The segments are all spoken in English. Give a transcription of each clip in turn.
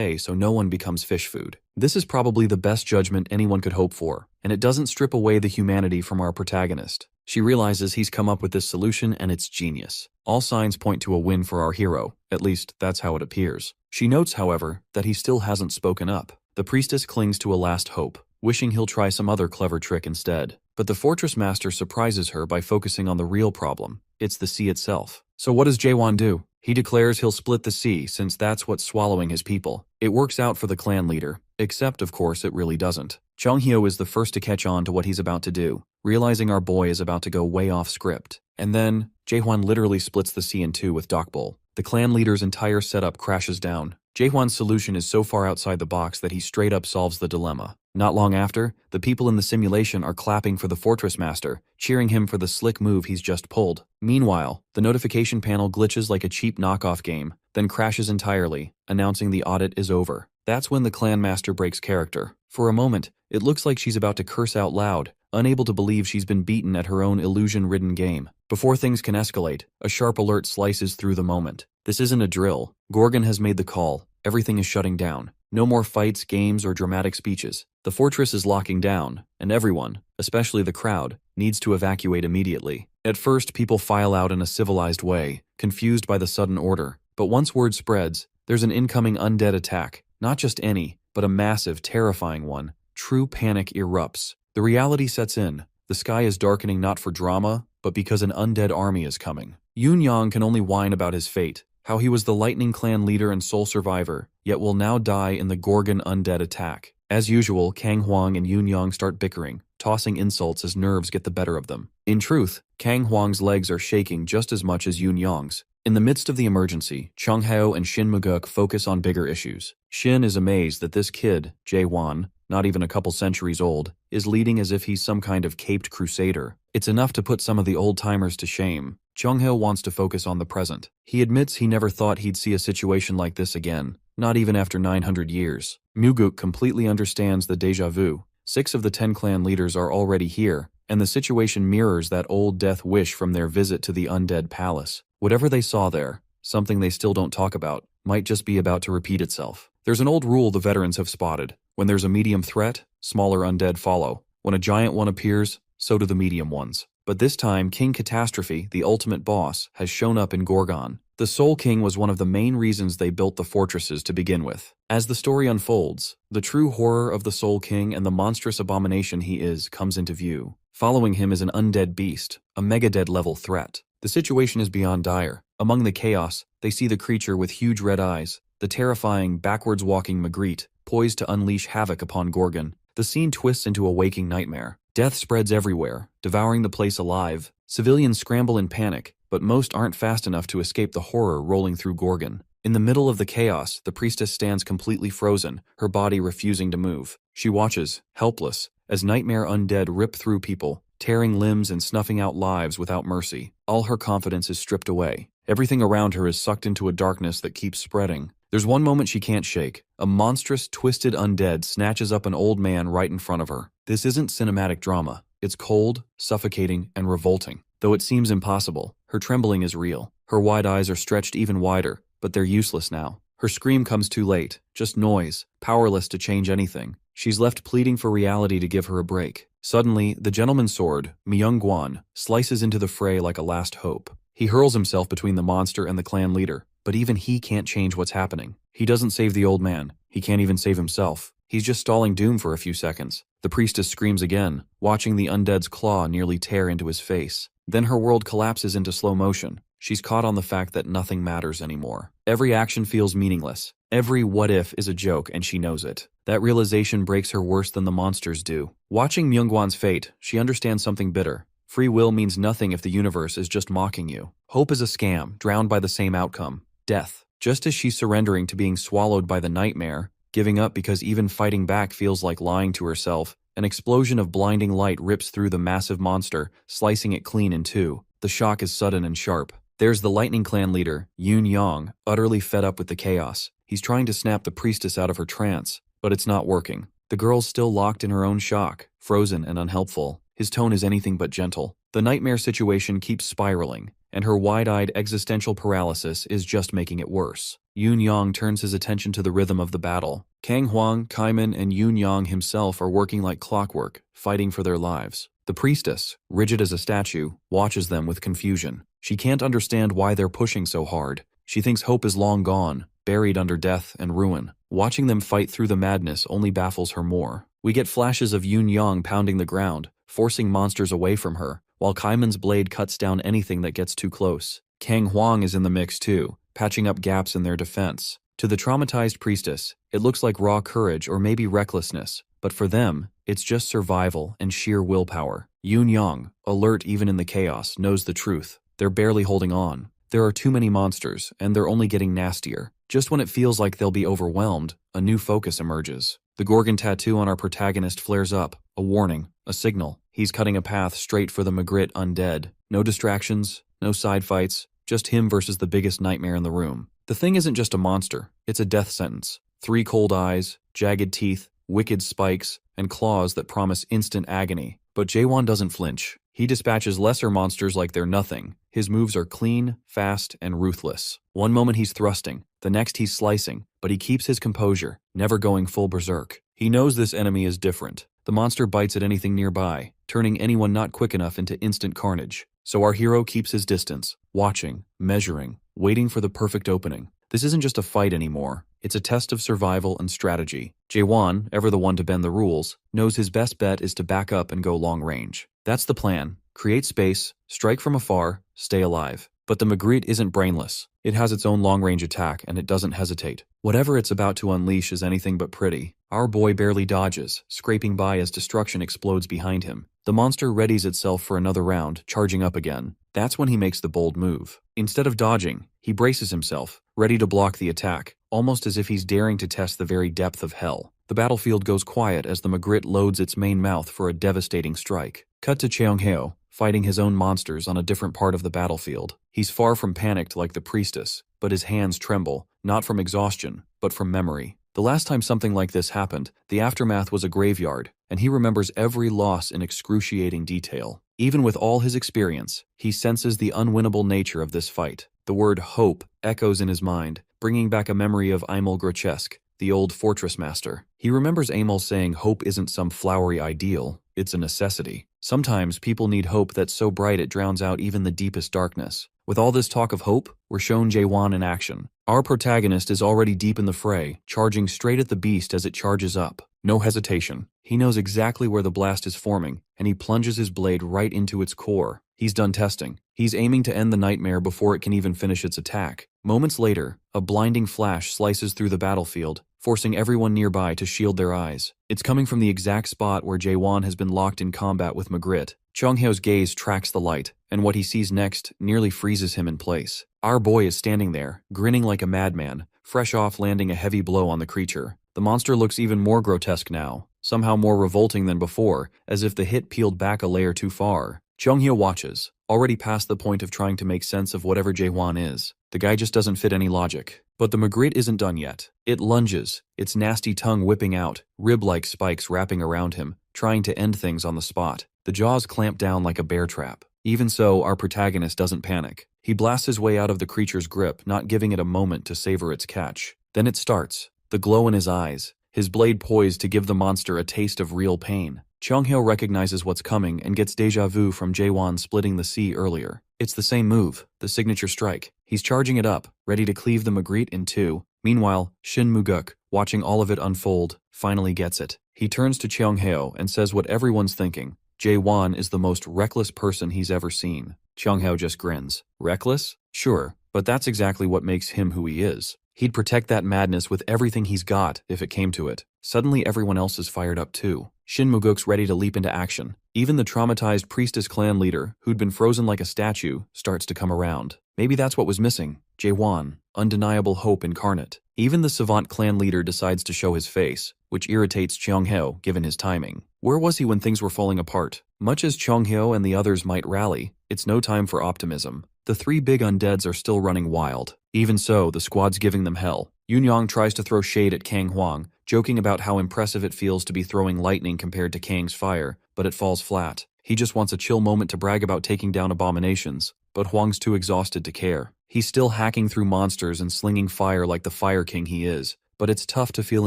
so no one becomes fish food. This is probably the best judgment anyone could hope for, and it doesn't strip away the humanity from our protagonist. She realizes he's come up with this solution and it's genius. All signs point to a win for our hero, at least that's how it appears. She notes, however, that he still hasn't spoken up. The priestess clings to a last hope, wishing he'll try some other clever trick instead. But the fortress master surprises her by focusing on the real problem. It's the sea itself. So what does Jaewon do? He declares he'll split the sea since that's what's swallowing his people. It works out for the clan leader, except of course it really doesn't. Chonghyo is the first to catch on to what he's about to do, realizing our boy is about to go way off script. And then, Jaehwan literally splits the sea in two with Dokbol. The clan leader's entire setup crashes down. Jaehwan's solution is so far outside the box that he straight up solves the dilemma. Not long after, the people in the simulation are clapping for the fortress master, cheering him for the slick move he's just pulled. Meanwhile, the notification panel glitches like a cheap knockoff game, then crashes entirely, announcing the audit is over. That's when the clan master breaks character. For a moment, it looks like she's about to curse out loud, unable to believe she's been beaten at her own illusion-ridden game. Before things can escalate, a sharp alert slices through the moment. This isn't a drill. Gorgon has made the call. Everything is shutting down. No more fights, games, or dramatic speeches. The fortress is locking down, and everyone, especially the crowd, needs to evacuate immediately. At first, people file out in a civilized way, confused by the sudden order. But once word spreads, there's an incoming undead attack. Not just any, but a massive, terrifying one. True panic erupts. The reality sets in. The sky is darkening not for drama, but because an undead army is coming. Yoon Yang can only whine about his fate, how he was the Lightning Clan leader and sole survivor, yet will now die in the Gorgon undead attack. As usual, Kang Hwang and Yoon Yang start bickering, tossing insults as nerves get the better of them. In truth, Kang Hwang's legs are shaking just as much as Yoon Yang's. In the midst of the emergency, Chung Hao and Shin Maguk focus on bigger issues. Shin is amazed that this kid, Jaewon, not even a couple centuries old, is leading as if he's some kind of caped crusader. It's enough to put some of the old-timers to shame. Chung Hao wants to focus on the present. He admits he never thought he'd see a situation like this again, not even after 900 years. Muguk completely understands the déjà vu. 6 of the 10 clan leaders are already here, and the situation mirrors that old death wish from their visit to the undead palace. Whatever they saw there, something they still don't talk about, might just be about to repeat itself. There's an old rule the veterans have spotted. When there's a medium threat, smaller undead follow. When a giant one appears, so do the medium ones. But this time, King Catastrophe, the ultimate boss, has shown up in Gorgon. The Soul King was one of the main reasons they built the fortresses to begin with. As the story unfolds, the true horror of the Soul King and the monstrous abomination he is comes into view. Following him is an undead beast, a megadead-level threat. The situation is beyond dire. Among the chaos, they see the creature with huge red eyes, the terrifying, backwards-walking Magritte, poised to unleash havoc upon Gorgon. The scene twists into a waking nightmare. Death spreads everywhere, devouring the place alive. Civilians scramble in panic, but most aren't fast enough to escape the horror rolling through Gorgon. In the middle of the chaos, the priestess stands completely frozen, her body refusing to move. She watches, helpless, as nightmare undead rip through people, tearing limbs and snuffing out lives without mercy. All her confidence is stripped away. Everything around her is sucked into a darkness that keeps spreading. There's one moment she can't shake. A monstrous, twisted undead snatches up an old man right in front of her. This isn't cinematic drama. It's cold, suffocating, and revolting. Though it seems impossible, her trembling is real. Her wide eyes are stretched even wider, but they're useless now. Her scream comes too late, just noise, powerless to change anything. She's left pleading for reality to give her a break. Suddenly, the gentleman's sword, Myung-gwan, slices into the fray like a last hope. He hurls himself between the monster and the clan leader, but even he can't change what's happening. He doesn't save the old man. He can't even save himself. He's just stalling doom for a few seconds. The priestess screams again, watching the undead's claw nearly tear into his face. Then her world collapses into slow motion. She's caught on the fact that nothing matters anymore. Every action feels meaningless. Every what if is a joke, and she knows it. That realization breaks her worse than the monsters do. Watching Myung-gwan's fate, she understands something bitter. Free will means nothing if the universe is just mocking you. Hope is a scam, drowned by the same outcome: death. Just as she's surrendering to being swallowed by the nightmare, giving up because even fighting back feels like lying to herself, an explosion of blinding light rips through the massive monster, slicing it clean in two. The shock is sudden and sharp. There's the Lightning Clan leader, Yoon Yang, utterly fed up with the chaos. He's trying to snap the priestess out of her trance, but it's not working. The girl's still locked in her own shock, frozen and unhelpful. His tone is anything but gentle. The nightmare situation keeps spiraling, and her wide-eyed existential paralysis is just making it worse. Yoon Yang turns his attention to the rhythm of the battle. Kang Huang, Kaiman, and Yoon Yang himself are working like clockwork, fighting for their lives. The priestess, rigid as a statue, watches them with confusion. She can't understand why they're pushing so hard. She thinks hope is long gone, buried under death and ruin. Watching them fight through the madness only baffles her more. We get flashes of Yoon Yang pounding the ground, forcing monsters away from her, while Kaiman's blade cuts down anything that gets too close. Kang Huang is in the mix too, patching up gaps in their defense. To the traumatized priestess, it looks like raw courage or maybe recklessness, but for them, it's just survival and sheer willpower. Yoon Yang, alert even in the chaos, knows the truth. They're barely holding on. There are too many monsters, and they're only getting nastier. Just when it feels like they'll be overwhelmed, a new focus emerges. The Gorgon tattoo on our protagonist flares up, a warning, a signal. He's cutting a path straight for the Magritte undead. No distractions, no side fights, just him versus the biggest nightmare in the room. The thing isn't just a monster, it's a death sentence. 3 cold eyes, jagged teeth, wicked spikes, and claws that promise instant agony. But Jaewon doesn't flinch. He dispatches lesser monsters like they're nothing. His moves are clean, fast, and ruthless. One moment he's thrusting, the next he's slicing, but he keeps his composure, never going full berserk. He knows this enemy is different. The monster bites at anything nearby, turning anyone not quick enough into instant carnage. So our hero keeps his distance, watching, measuring, waiting for the perfect opening. This isn't just a fight anymore. It's a test of survival and strategy. Jaewon, ever the one to bend the rules, knows his best bet is to back up and go long range. That's the plan. Create space, strike from afar, stay alive. But the Magritte isn't brainless. It has its own long-range attack, and it doesn't hesitate. Whatever it's about to unleash is anything but pretty. Our boy barely dodges, scraping by as destruction explodes behind him. The monster readies itself for another round, charging up again. That's when he makes the bold move. Instead of dodging, he braces himself, ready to block the attack, almost as if he's daring to test the very depth of hell. The battlefield goes quiet as the Magritte loads its main mouth for a devastating strike. Cut to Cheongheo, fighting his own monsters on a different part of the battlefield. He's far from panicked like the priestess, but his hands tremble, not from exhaustion, but from memory. The last time something like this happened, the aftermath was a graveyard, and he remembers every loss in excruciating detail. Even with all his experience, he senses the unwinnable nature of this fight. The word hope echoes in his mind, bringing back a memory of Aimul Grochesk, the old fortress master. He remembers Aimul saying hope isn't some flowery ideal, it's a necessity. Sometimes people need hope that's so bright it drowns out even the deepest darkness. With all this talk of hope, we're shown Jaewon in action. Our protagonist is already deep in the fray, charging straight at the beast as it charges up. No hesitation. He knows exactly where the blast is forming, and he plunges his blade right into its core. He's done testing. He's aiming to end the nightmare before it can even finish its attack. Moments later, a blinding flash slices through the battlefield, forcing everyone nearby to shield their eyes. It's coming from the exact spot where Jaewon has been locked in combat with Magritte. Cheongheo's gaze tracks the light, and what he sees next nearly freezes him in place. Our boy is standing there, grinning like a madman, fresh off landing a heavy blow on the creature. The monster looks even more grotesque now, somehow more revolting than before, as if the hit peeled back a layer too far. Cheongheo watches, already past the point of trying to make sense of whatever Jaewon is. The guy just doesn't fit any logic. But the Magritte isn't done yet. It lunges, its nasty tongue whipping out, rib-like spikes wrapping around him, trying to end things on the spot. The jaws clamp down like a bear trap. Even so, our protagonist doesn't panic. He blasts his way out of the creature's grip, not giving it a moment to savor its catch. Then it starts, the glow in his eyes, his blade poised to give the monster a taste of real pain. Cheongheo recognizes what's coming and gets déjà vu from Jaewon splitting the sea earlier. It's the same move, the signature strike. He's charging it up, ready to cleave the Magritte in two. Meanwhile, Shin Muguk, watching all of it unfold, finally gets it. He turns to Cheongheo and says what everyone's thinking. Jaewon is the most reckless person he's ever seen. Cheongheo just grins. Reckless? Sure, but that's exactly what makes him who he is. He'd protect that madness with everything he's got if it came to it. Suddenly everyone else is fired up too. Shin Muguk's ready to leap into action. Even the traumatized priestess clan leader, who'd been frozen like a statue, starts to come around. Maybe that's what was missing. Jaewon, undeniable hope incarnate. Even the savant clan leader decides to show his face, which irritates Cheongheo given his timing. Where was he when things were falling apart? Much as Cheongheo and the others might rally, it's no time for optimism. The 3 big undeads are still running wild. Even so, the squad's giving them hell. Yoon Yang tries to throw shade at Kang Huang, joking about how impressive it feels to be throwing lightning compared to Kang's fire, but it falls flat. He just wants a chill moment to brag about taking down abominations, but Huang's too exhausted to care. He's still hacking through monsters and slinging fire like the Fire King he is, but it's tough to feel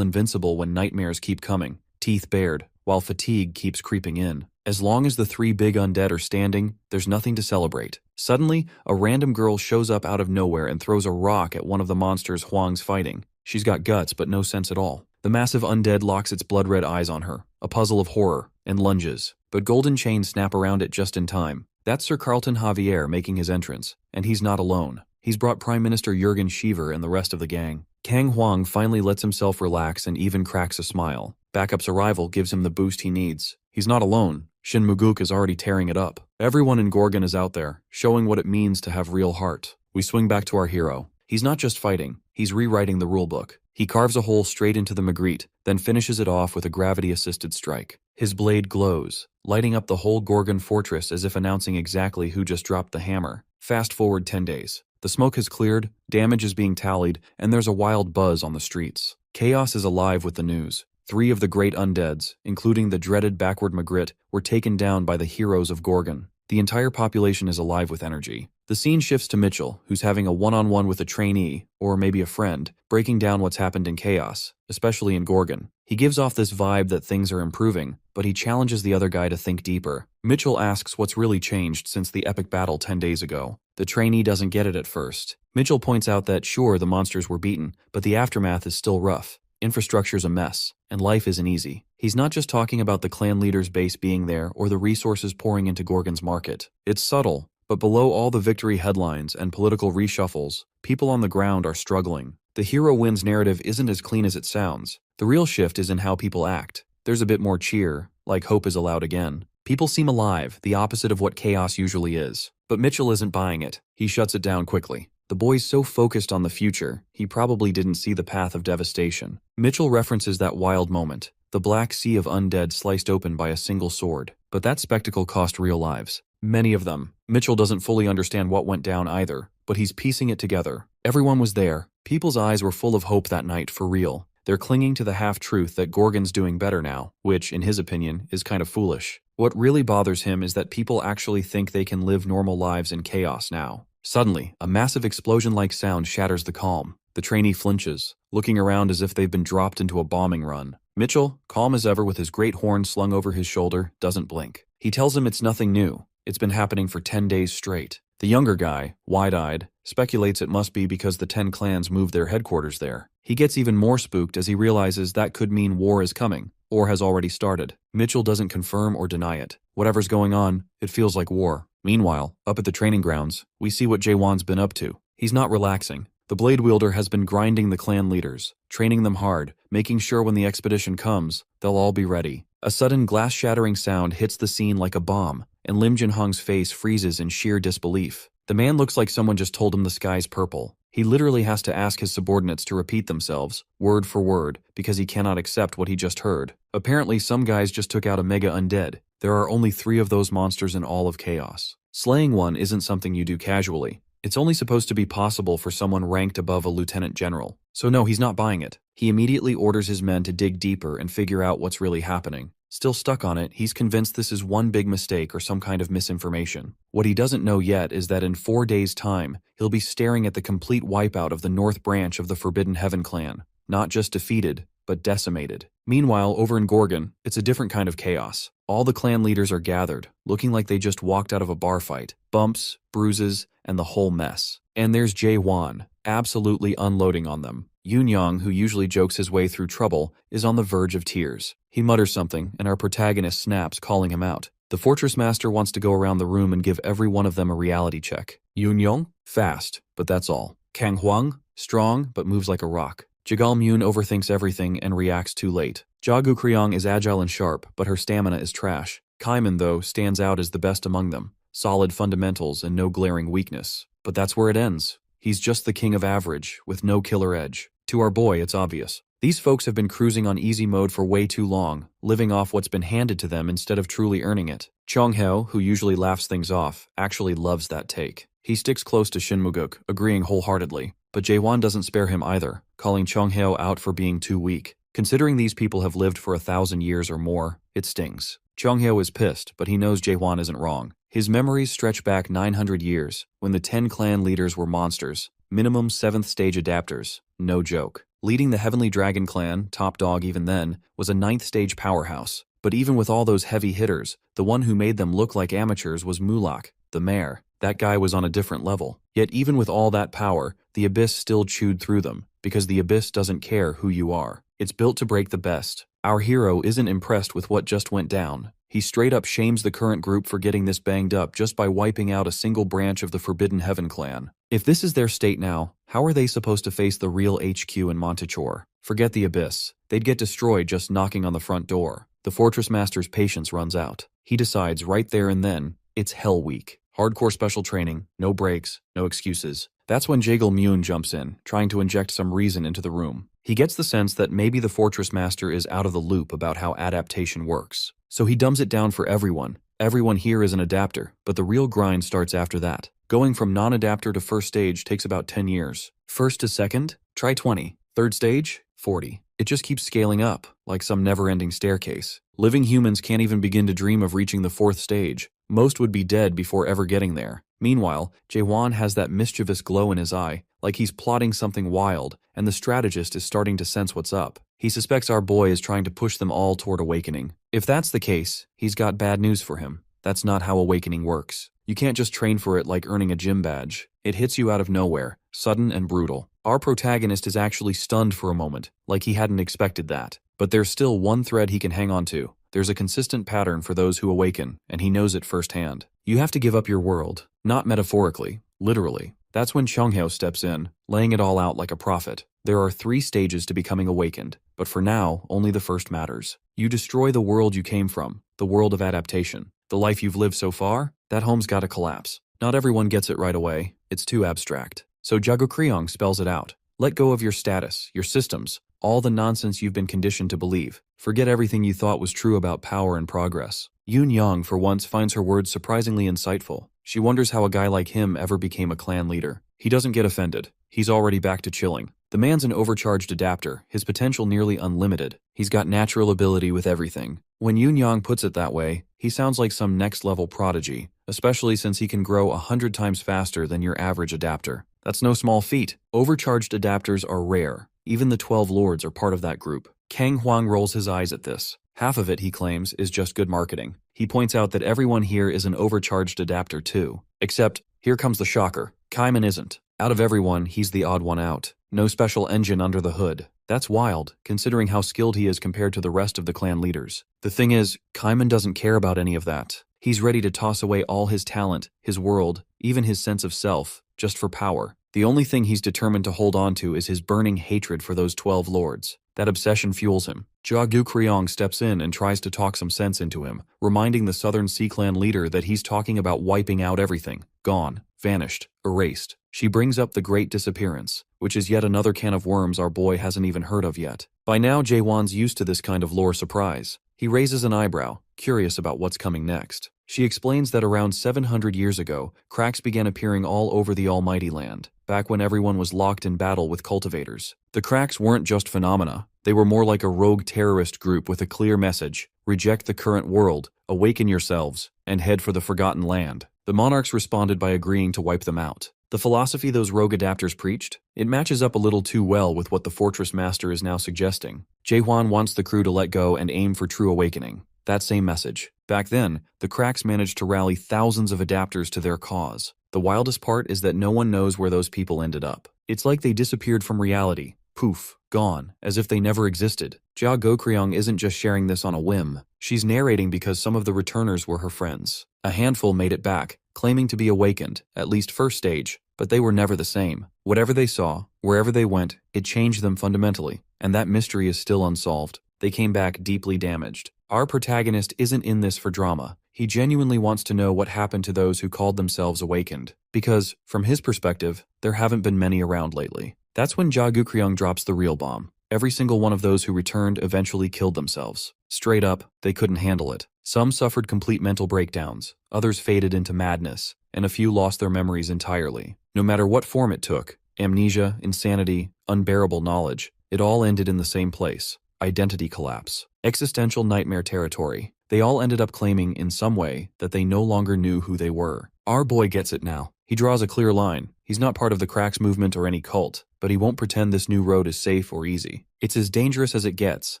invincible when nightmares keep coming, teeth bared, while fatigue keeps creeping in. As long as the three big undead are standing, there's nothing to celebrate. Suddenly, a random girl shows up out of nowhere and throws a rock at one of the monsters Huang's fighting. She's got guts but no sense at all. The massive undead locks its blood-red eyes on her, a puzzle of horror, and lunges, but golden chains snap around it just in time. That's Sir Carlton Javier making his entrance, and he's not alone. He's brought Prime Minister Jurgen Schiever and the rest of the gang. Kang Huang finally lets himself relax and even cracks a smile. Backup's arrival gives him the boost he needs. He's not alone. Shin Muguk is already tearing it up. Everyone in Gorgon is out there, showing what it means to have real heart. We swing back to our hero. He's not just fighting, he's rewriting the rulebook. He carves a hole straight into the Magritte, then finishes it off with a gravity-assisted strike. His blade glows, lighting up the whole Gorgon fortress as if announcing exactly who just dropped the hammer. Fast forward 10 days. The smoke has cleared, damage is being tallied, and there's a wild buzz on the streets. Chaos is alive with the news. 3 of the great undeads, including the dreaded backward Magritte, were taken down by the heroes of Gorgon. The entire population is alive with energy. The scene shifts to Mitchell, who's having a one-on-one with a trainee, or maybe a friend, breaking down what's happened in Chaos, especially in Gorgon. He gives off this vibe that things are improving, but he challenges the other guy to think deeper. Mitchell asks what's really changed since the epic battle 10 days ago. The trainee doesn't get it at first. Mitchell points out that sure, the monsters were beaten, but the aftermath is still rough. Infrastructure's a mess, and life isn't easy. He's not just talking about the clan leader's base being there or the resources pouring into Gorgon's market. It's subtle, but below all the victory headlines and political reshuffles, people on the ground are struggling. The hero wins narrative isn't as clean as it sounds. The real shift is in how people act. There's a bit more cheer, like hope is allowed again. People seem alive, the opposite of what chaos usually is. But Mitchell isn't buying it. He shuts it down quickly. The boy's so focused on the future, he probably didn't see the path of devastation. Mitchell references that wild moment, the black sea of undead sliced open by a single sword. But that spectacle cost real lives. Many of them. Mitchell doesn't fully understand what went down either, but he's piecing it together. Everyone was there. People's eyes were full of hope that night, for real. They're clinging to the half-truth that Gorgon's doing better now, which, in his opinion, is kind of foolish. What really bothers him is that people actually think they can live normal lives in chaos now. Suddenly, a massive explosion-like sound shatters the calm. The trainee flinches, looking around as if they've been dropped into a bombing run. Mitchell, calm as ever with his great horn slung over his shoulder, doesn't blink. He tells him it's nothing new. It's been happening for 10 days straight. The younger guy, wide-eyed, speculates it must be because the 10 clans moved their headquarters there. He gets even more spooked as he realizes that could mean war is coming, or has already started. Mitchell doesn't confirm or deny it. Whatever's going on, it feels like war. Meanwhile, up at the training grounds, we see what Jaewon's been up to. He's not relaxing. The blade wielder has been grinding the clan leaders, training them hard, making sure when the expedition comes, they'll all be ready. A sudden glass-shattering sound hits the scene like a bomb, and Lim Jin-hong's face freezes in sheer disbelief. The man looks like someone just told him the sky's purple. He literally has to ask his subordinates to repeat themselves, word for word, because he cannot accept what he just heard. Apparently, some guys just took out a mega undead. There are only 3 of those monsters in all of Chaos. Slaying one isn't something you do casually. It's only supposed to be possible for someone ranked above a lieutenant general. So no, he's not buying it. He immediately orders his men to dig deeper and figure out what's really happening. Still stuck on it, he's convinced this is one big mistake or some kind of misinformation. What he doesn't know yet is that in 4 days' time, he'll be staring at the complete wipeout of the North Branch of the Forbidden Heaven clan. Not just defeated, but decimated. Meanwhile, over in Gorgon, it's a different kind of chaos. All the clan leaders are gathered, looking like they just walked out of a bar fight. Bumps, bruises, and the whole mess. And there's Jaewon, absolutely unloading on them. Yoon-young, who usually jokes his way through trouble, is on the verge of tears. He mutters something, and our protagonist snaps, calling him out. The fortress master wants to go around the room and give every one of them a reality check. Yoon-young? Fast, but that's all. Kang Huang? Strong, but moves like a rock. Jagal-myun overthinks everything and reacts too late. Jagu Kryong is agile and sharp, but her stamina is trash. Kaiman, though, stands out as the best among them. Solid fundamentals and no glaring weakness. But that's where it ends. He's just the king of average, with no killer edge. To our boy, it's obvious. These folks have been cruising on easy mode for way too long, living off what's been handed to them instead of truly earning it. Chong-heo, who usually laughs things off, actually loves that take. He sticks close to Shin Muguk, agreeing wholeheartedly. But Jaewon doesn't spare him either, calling Chong-heo out for being too weak. Considering these people have lived for 1,000 years or more, it stings. Chonghyo is pissed, but he knows Jaehwan isn't wrong. His memories stretch back 900 years, when the 10 clan leaders were monsters, minimum 7th stage adapters, no joke. Leading the Heavenly Dragon clan, top dog even then, was a 9th stage powerhouse. But even with all those heavy hitters, the one who made them look like amateurs was Mulak, the mayor. That guy was on a different level. Yet even with all that power, the Abyss still chewed through them, because the Abyss doesn't care who you are. It's built to break the best. Our hero isn't impressed with what just went down. He straight up shames the current group for getting this banged up just by wiping out a single branch of the Forbidden Heaven clan. If this is their state now, how are they supposed to face the real HQ in Montichor? Forget the Abyss. They'd get destroyed just knocking on the front door. The Fortress Master's patience runs out. He decides right there and then, it's Hell Week. Hardcore special training, no breaks, no excuses. That's when Jaegil Myun jumps in, trying to inject some reason into the room. He gets the sense that maybe the Fortress Master is out of the loop about how adaptation works. So he dumbs it down for everyone. Everyone here is an adapter, but the real grind starts after that. Going from non-adapter to first stage takes about 10 years. First to second? Try 20. Third stage? 40. It just keeps scaling up, like some never-ending staircase. Living humans can't even begin to dream of reaching the 4th stage. Most would be dead before ever getting there. Meanwhile, Jaehwan has that mischievous glow in his eye, like he's plotting something wild, and the strategist is starting to sense what's up. He suspects our boy is trying to push them all toward awakening. If that's the case, he's got bad news for him. That's not how awakening works. You can't just train for it like earning a gym badge. It hits you out of nowhere, sudden and brutal. Our protagonist is actually stunned for a moment, like he hadn't expected that. But there's still one thread he can hang on to. There's a consistent pattern for those who awaken, and he knows it firsthand. You have to give up your world, not metaphorically, literally. That's when Chonghyo steps in, laying it all out like a prophet. There are 3 stages to becoming awakened, but for now, only the first matters. You destroy the world you came from, the world of adaptation. The life you've lived so far, that home's gotta collapse. Not everyone gets it right away, it's too abstract. So Jagokryong spells it out. Let go of your status, your systems, all the nonsense you've been conditioned to believe. Forget everything you thought was true about power and progress. Yoon Young, for once, finds her words surprisingly insightful. She wonders how a guy like him ever became a clan leader. He doesn't get offended. He's already back to chilling. The man's an overcharged adapter, his potential nearly unlimited. He's got natural ability with everything. When Yoon Young puts it that way, he sounds like some next-level prodigy, especially since he can grow 100 times faster than your average adapter. That's no small feat. Overcharged adapters are rare. Even the 12 Lords are part of that group. Kang Huang rolls his eyes at this. Half of it, he claims, is just good marketing. He points out that everyone here is an overcharged adapter too. Except, here comes the shocker. Kaiman isn't. Out of everyone, he's the odd one out. No special engine under the hood. That's wild, considering how skilled he is compared to the rest of the clan leaders. The thing is, Kaiman doesn't care about any of that. He's ready to toss away all his talent, his world, even his sense of self, just for power. The only thing he's determined to hold on to is his burning hatred for those 12 lords. That obsession fuels him. Ja Gu-Kryong steps in and tries to talk some sense into him, reminding the Southern Sea Clan leader that he's talking about wiping out everything. Gone. Vanished. Erased. She brings up the Great Disappearance, which is yet another can of worms our boy hasn't even heard of yet. By now, Jaehwan's used to this kind of lore surprise. He raises an eyebrow, curious about what's coming next. She explains that around 700 years ago, cracks began appearing all over the Almighty Land, back when everyone was locked in battle with cultivators. The cracks weren't just phenomena. They were more like a rogue terrorist group with a clear message: reject the current world, awaken yourselves, and head for the Forgotten Land. The monarchs responded by agreeing to wipe them out. The philosophy those rogue adapters preached? It matches up a little too well with what the Fortress Master is now suggesting. Jaehwan wants the crew to let go and aim for true awakening. That same message. Back then, the cracks managed to rally thousands of adapters to their cause. The wildest part is that no one knows where those people ended up. It's like they disappeared from reality. Poof, gone, as if they never existed. Ja Go-Kryong isn't just sharing this on a whim. She's narrating because some of the returners were her friends. A handful made it back, claiming to be awakened, at least first stage, but they were never the same. Whatever they saw, wherever they went, it changed them fundamentally, and that mystery is still unsolved. They came back deeply damaged. Our protagonist isn't in this for drama. He genuinely wants to know what happened to those who called themselves awakened, because, from his perspective, there haven't been many around lately. That's when Ja Gu-Kryong drops the real bomb. Every single one of those who returned eventually killed themselves. Straight up, they couldn't handle it. Some suffered complete mental breakdowns, others faded into madness, and a few lost their memories entirely. No matter what form it took, amnesia, insanity, unbearable knowledge, it all ended in the same place: identity collapse. Existential nightmare territory. They all ended up claiming in some way that they no longer knew who they were. Our boy gets it now. He draws a clear line. He's not part of the cracks movement or any cult, but he won't pretend this new road is safe or easy. It's as dangerous as it gets,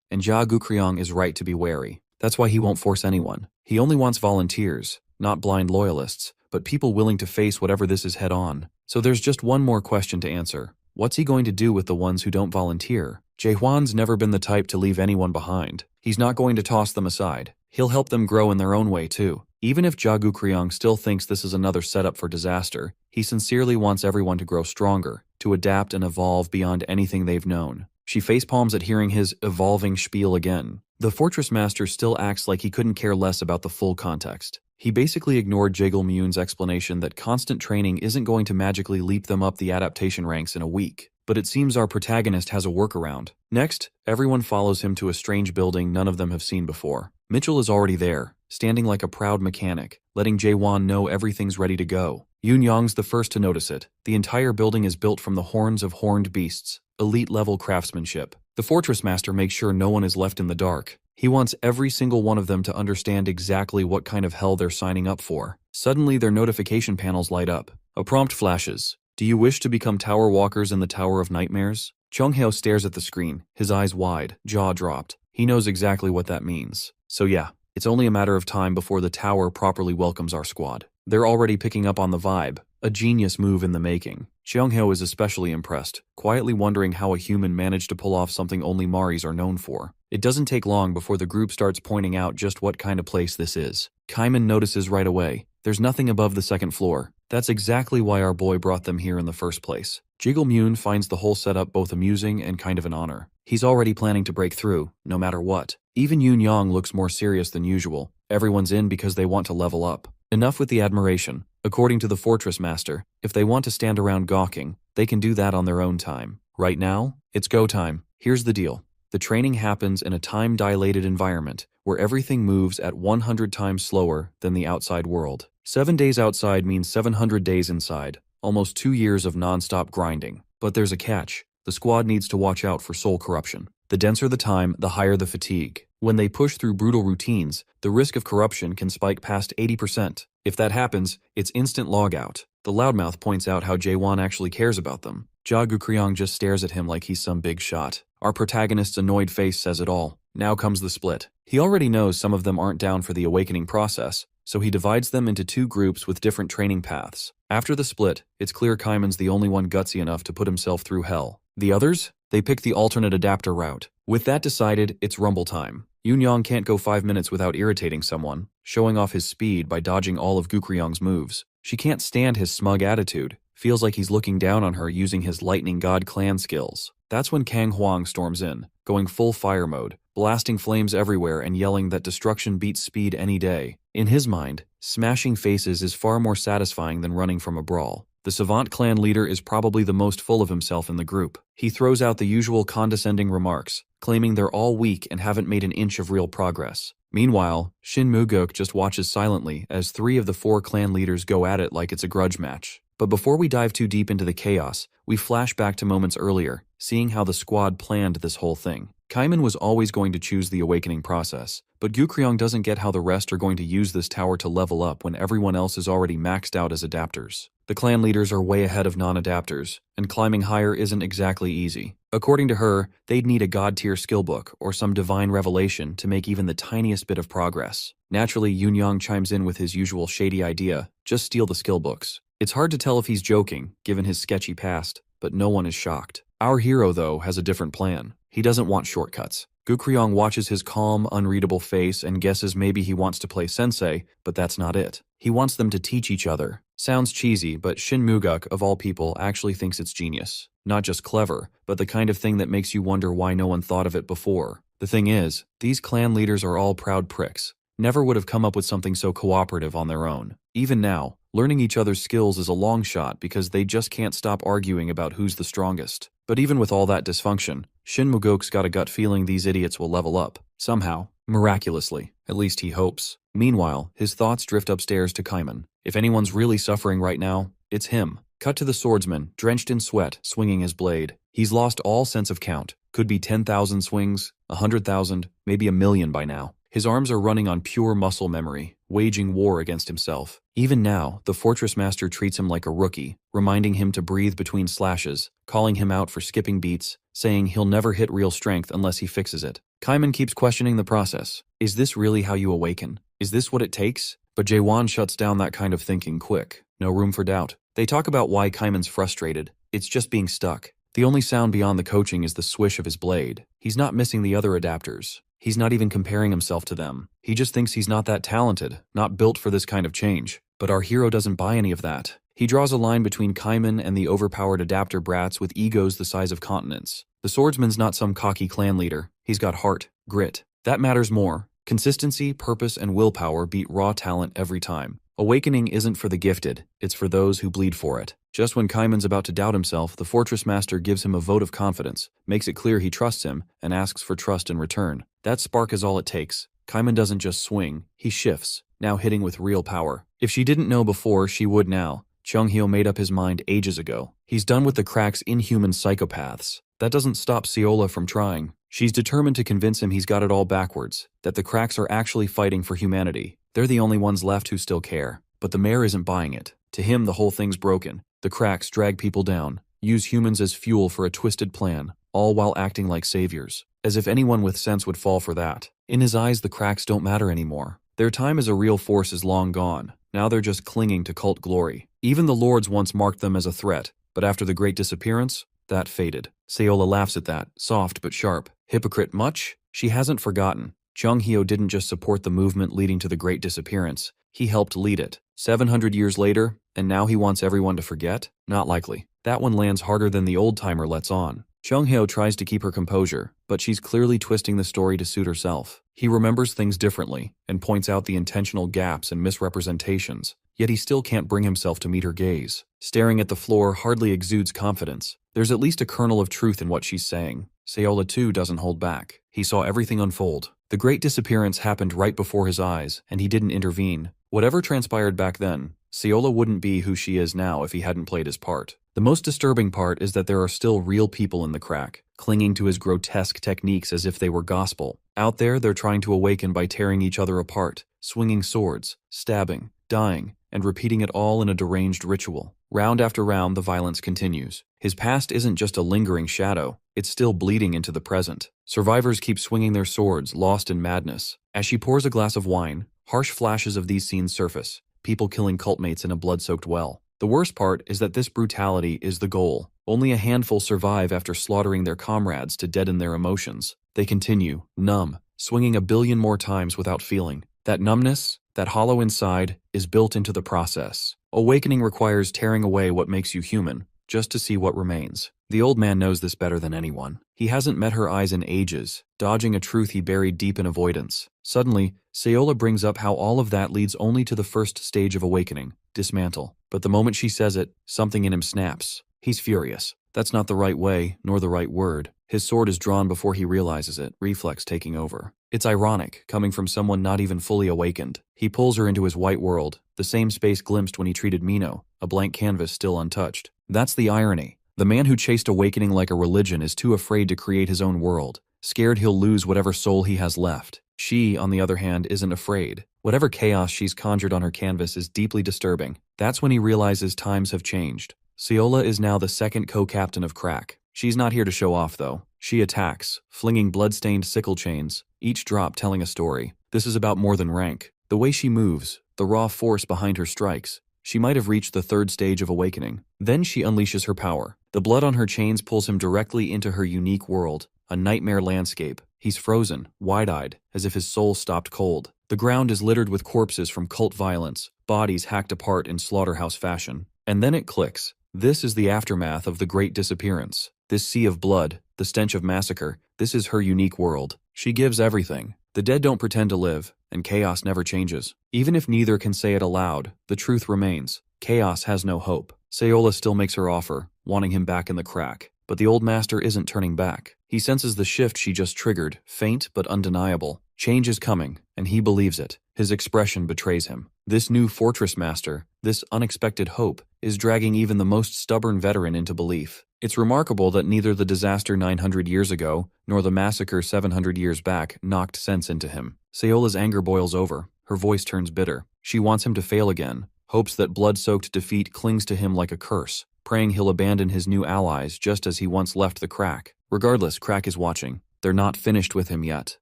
and Ja Gukryong is right to be wary. That's why he won't force anyone. He only wants volunteers, not blind loyalists, but people willing to face whatever this is head on. So there's just one more question to answer. What's he going to do with the ones who don't volunteer? Jaehwan's never been the type to leave anyone behind. He's not going to toss them aside. He'll help them grow in their own way too. Even if Ja Gukryong still thinks this is another setup for disaster, he sincerely wants everyone to grow stronger, to adapt and evolve beyond anything they've known. She facepalms at hearing his evolving spiel again. The Fortress Master still acts like he couldn't care less about the full context. He basically ignored Jaegil-myun's explanation that constant training isn't going to magically leap them up the adaptation ranks in a week. But it seems our protagonist has a workaround. Next, everyone follows him to a strange building none of them have seen before. Mitchell is already there, standing like a proud mechanic, letting Jaehwan know everything's ready to go. Yoon-young's the first to notice it. The entire building is built from the horns of horned beasts, elite-level craftsmanship. The Fortress Master makes sure no one is left in the dark. He wants every single one of them to understand exactly what kind of hell they're signing up for. Suddenly, their notification panels light up. A prompt flashes. Do you wish to become Tower Walkers in the Tower of Nightmares? Chung-hyo stares at the screen, his eyes wide, jaw dropped. He knows exactly what that means. So yeah, it's only a matter of time before the tower properly welcomes our squad. They're already picking up on the vibe, a genius move in the making. Chung-hyo is especially impressed, quietly wondering how a human managed to pull off something only Maris are known for. It doesn't take long before the group starts pointing out just what kind of place this is. Kaiman notices right away. There's nothing above the second floor. That's exactly why our boy brought them here in the first place. Jaegil-myun finds the whole setup both amusing and kind of an honor. He's already planning to break through, no matter what. Even Yoon-young looks more serious than usual. Everyone's in because they want to level up. Enough with the admiration. According to the Fortress Master, if they want to stand around gawking, they can do that on their own time. Right now, it's go time. Here's the deal. The training happens in a time-dilated environment where everything moves at 100 times slower than the outside world. 7 days outside means 700 days inside, almost 2 years of non-stop grinding. But there's a catch. The squad needs to watch out for soul corruption. The denser the time, the higher the fatigue. When they push through brutal routines, the risk of corruption can spike past 80%. If that happens, it's instant logout. The loudmouth points out how Jaehwan actually cares about them. Ja Gukryong just stares at him like he's some big shot. Our protagonist's annoyed face says it all. Now comes the split. He already knows some of them aren't down for the awakening process, so he divides them into 2 groups with different training paths. After the split, it's clear Kaiman's the only one gutsy enough to put himself through hell. The others? They pick the alternate adapter route. With that decided, it's rumble time. Yoon-young can't go 5 minutes without irritating someone, showing off his speed by dodging all of Gukryong's moves. She can't stand his smug attitude, feels like he's looking down on her using his Lightning God clan skills. That's when Kang Hwang storms in, going full fire mode, blasting flames everywhere and yelling that destruction beats speed any day. In his mind, smashing faces is far more satisfying than running from a brawl. The Savant clan leader is probably the most full of himself in the group. He throws out the usual condescending remarks, claiming they're all weak and haven't made an inch of real progress. Meanwhile, Shin Muguk just watches silently as 3 of the 4 clan leaders go at it like it's a grudge match. But before we dive too deep into the chaos, we flash back to moments earlier, seeing how the squad planned this whole thing. Kaiman was always going to choose the awakening process, but Gukryong doesn't get how the rest are going to use this tower to level up when everyone else is already maxed out as adapters. The clan leaders are way ahead of non-adapters, and climbing higher isn't exactly easy. According to her, they'd need a god-tier skillbook or some divine revelation to make even the tiniest bit of progress. Naturally, Yoon-young chimes in with his usual shady idea, just steal the skillbooks. It's hard to tell if he's joking, given his sketchy past, but no one is shocked. Our hero, though, has a different plan. He doesn't want shortcuts. Gukryong watches his calm, unreadable face and guesses maybe he wants to play sensei, but that's not it. He wants them to teach each other. Sounds cheesy, but Shin Muguk, of all people, actually thinks it's genius. Not just clever, but the kind of thing that makes you wonder why no one thought of it before. The thing is, these clan leaders are all proud pricks. Never would have come up with something so cooperative on their own. Even now, learning each other's skills is a long shot because they just can't stop arguing about who's the strongest. But even with all that dysfunction, Shin Muguk's got a gut feeling these idiots will level up. Somehow. Miraculously. At least he hopes. Meanwhile, his thoughts drift upstairs to Kaiman. If anyone's really suffering right now, it's him. Cut to the swordsman, drenched in sweat, swinging his blade. He's lost all sense of count. Could be 10,000 swings, 100,000, maybe 1,000,000 by now. His arms are running on pure muscle memory, waging war against himself. Even now, the Fortress Master treats him like a rookie, reminding him to breathe between slashes, calling him out for skipping beats, saying he'll never hit real strength unless he fixes it. Kaiman keeps questioning the process. Is this really how you awaken? Is this what it takes? But Jaewon shuts down that kind of thinking quick. No room for doubt. They talk about why Kaiman's frustrated. It's just being stuck. The only sound beyond the coaching is the swish of his blade. He's not missing the other adapters. He's not even comparing himself to them. He just thinks he's not that talented, not built for this kind of change. But our hero doesn't buy any of that. He draws a line between Kaiman and the overpowered adapter brats with egos the size of continents. The swordsman's not some cocky clan leader. He's got heart, grit. That matters more. Consistency, purpose, and willpower beat raw talent every time. Awakening isn't for the gifted, it's for those who bleed for it. Just when Kaiman's about to doubt himself, the Fortress Master gives him a vote of confidence, makes it clear he trusts him, and asks for trust in return. That spark is all it takes. Kaiman doesn't just swing, he shifts, now hitting with real power. If she didn't know before, she would now. Chung-hyo made up his mind ages ago. He's done with the crack's inhuman psychopaths. That doesn't stop Seola from trying. She's determined to convince him he's got it all backwards, that the cracks are actually fighting for humanity. They're the only ones left who still care. But the mayor isn't buying it. To him, the whole thing's broken. The cracks drag people down, use humans as fuel for a twisted plan, all while acting like saviors. As if anyone with sense would fall for that. In his eyes, the cracks don't matter anymore. Their time as a real force is long gone. Now they're just clinging to cult glory. Even the lords once marked them as a threat, but after the Great Disappearance, that faded. Seola laughs at that, soft but sharp. Hypocrite much? She hasn't forgotten. Chung-hyo didn't just support the movement leading to the Great Disappearance. He helped lead it. 700 years later, and now he wants everyone to forget? Not likely. That one lands harder than the old-timer lets on. Chung-hyo tries to keep her composure, but she's clearly twisting the story to suit herself. He remembers things differently, and points out the intentional gaps and misrepresentations. Yet he still can't bring himself to meet her gaze. Staring at the floor hardly exudes confidence. There's at least a kernel of truth in what she's saying. Seola too doesn't hold back. He saw everything unfold. The Great Disappearance happened right before his eyes, and he didn't intervene. Whatever transpired back then, Seola wouldn't be who she is now if he hadn't played his part. The most disturbing part is that there are still real people in the crack, clinging to his grotesque techniques as if they were gospel. Out there, they're trying to awaken by tearing each other apart, swinging swords, stabbing, dying, and repeating it all in a deranged ritual. Round after round, the violence continues. His past isn't just a lingering shadow, it's still bleeding into the present. Survivors keep swinging their swords, lost in madness. As she pours a glass of wine, harsh flashes of these scenes surface, people killing cultmates in a blood-soaked well. The worst part is that this brutality is the goal. Only a handful survive after slaughtering their comrades to deaden their emotions. They continue, numb, swinging a billion more times without feeling. That numbness, that hollow inside, is built into the process. Awakening requires tearing away what makes you human, just to see what remains. The old man knows this better than anyone. He hasn't met her eyes in ages, dodging a truth he buried deep in avoidance. Suddenly, Seola brings up how all of that leads only to the first stage of awakening, dismantle. But the moment she says it, something in him snaps. He's furious. That's not the right way, nor the right word. His sword is drawn before he realizes it, reflex taking over. It's ironic, coming from someone not even fully awakened. He pulls her into his white world, the same space glimpsed when he treated Mino, a blank canvas still untouched. That's the irony. The man who chased awakening like a religion is too afraid to create his own world, scared he'll lose whatever soul he has left. She, on the other hand, isn't afraid. Whatever chaos she's conjured on her canvas is deeply disturbing. That's when he realizes times have changed. Seola is now the second co-captain of Crack. She's not here to show off, though. She attacks, flinging blood-stained sickle chains, each drop telling a story. This is about more than rank. The way she moves, the raw force behind her strikes. She might have reached the third stage of awakening. Then she unleashes her power. The blood on her chains pulls him directly into her unique world, a nightmare landscape. He's frozen, wide-eyed, as if his soul stopped cold. The ground is littered with corpses from cult violence, bodies hacked apart in slaughterhouse fashion. And then it clicks. This is the aftermath of the Great Disappearance. This sea of blood, the stench of massacre, this is her unique world. She gives everything. The dead don't pretend to live, and chaos never changes. Even if neither can say it aloud, the truth remains. Chaos has no hope. Seola still makes her offer, wanting him back in the crack. But the old master isn't turning back. He senses the shift she just triggered, faint but undeniable. Change is coming, and he believes it. His expression betrays him. This new fortress master, this unexpected hope, is dragging even the most stubborn veteran into belief. It's remarkable that neither the disaster 900 years ago, nor the massacre 700 years back knocked sense into him. Sayola's anger boils over. Her voice turns bitter. She wants him to fail again, hopes that blood-soaked defeat clings to him like a curse, praying he'll abandon his new allies just as he once left the Crack. Regardless, Crack is watching. They're not finished with him yet.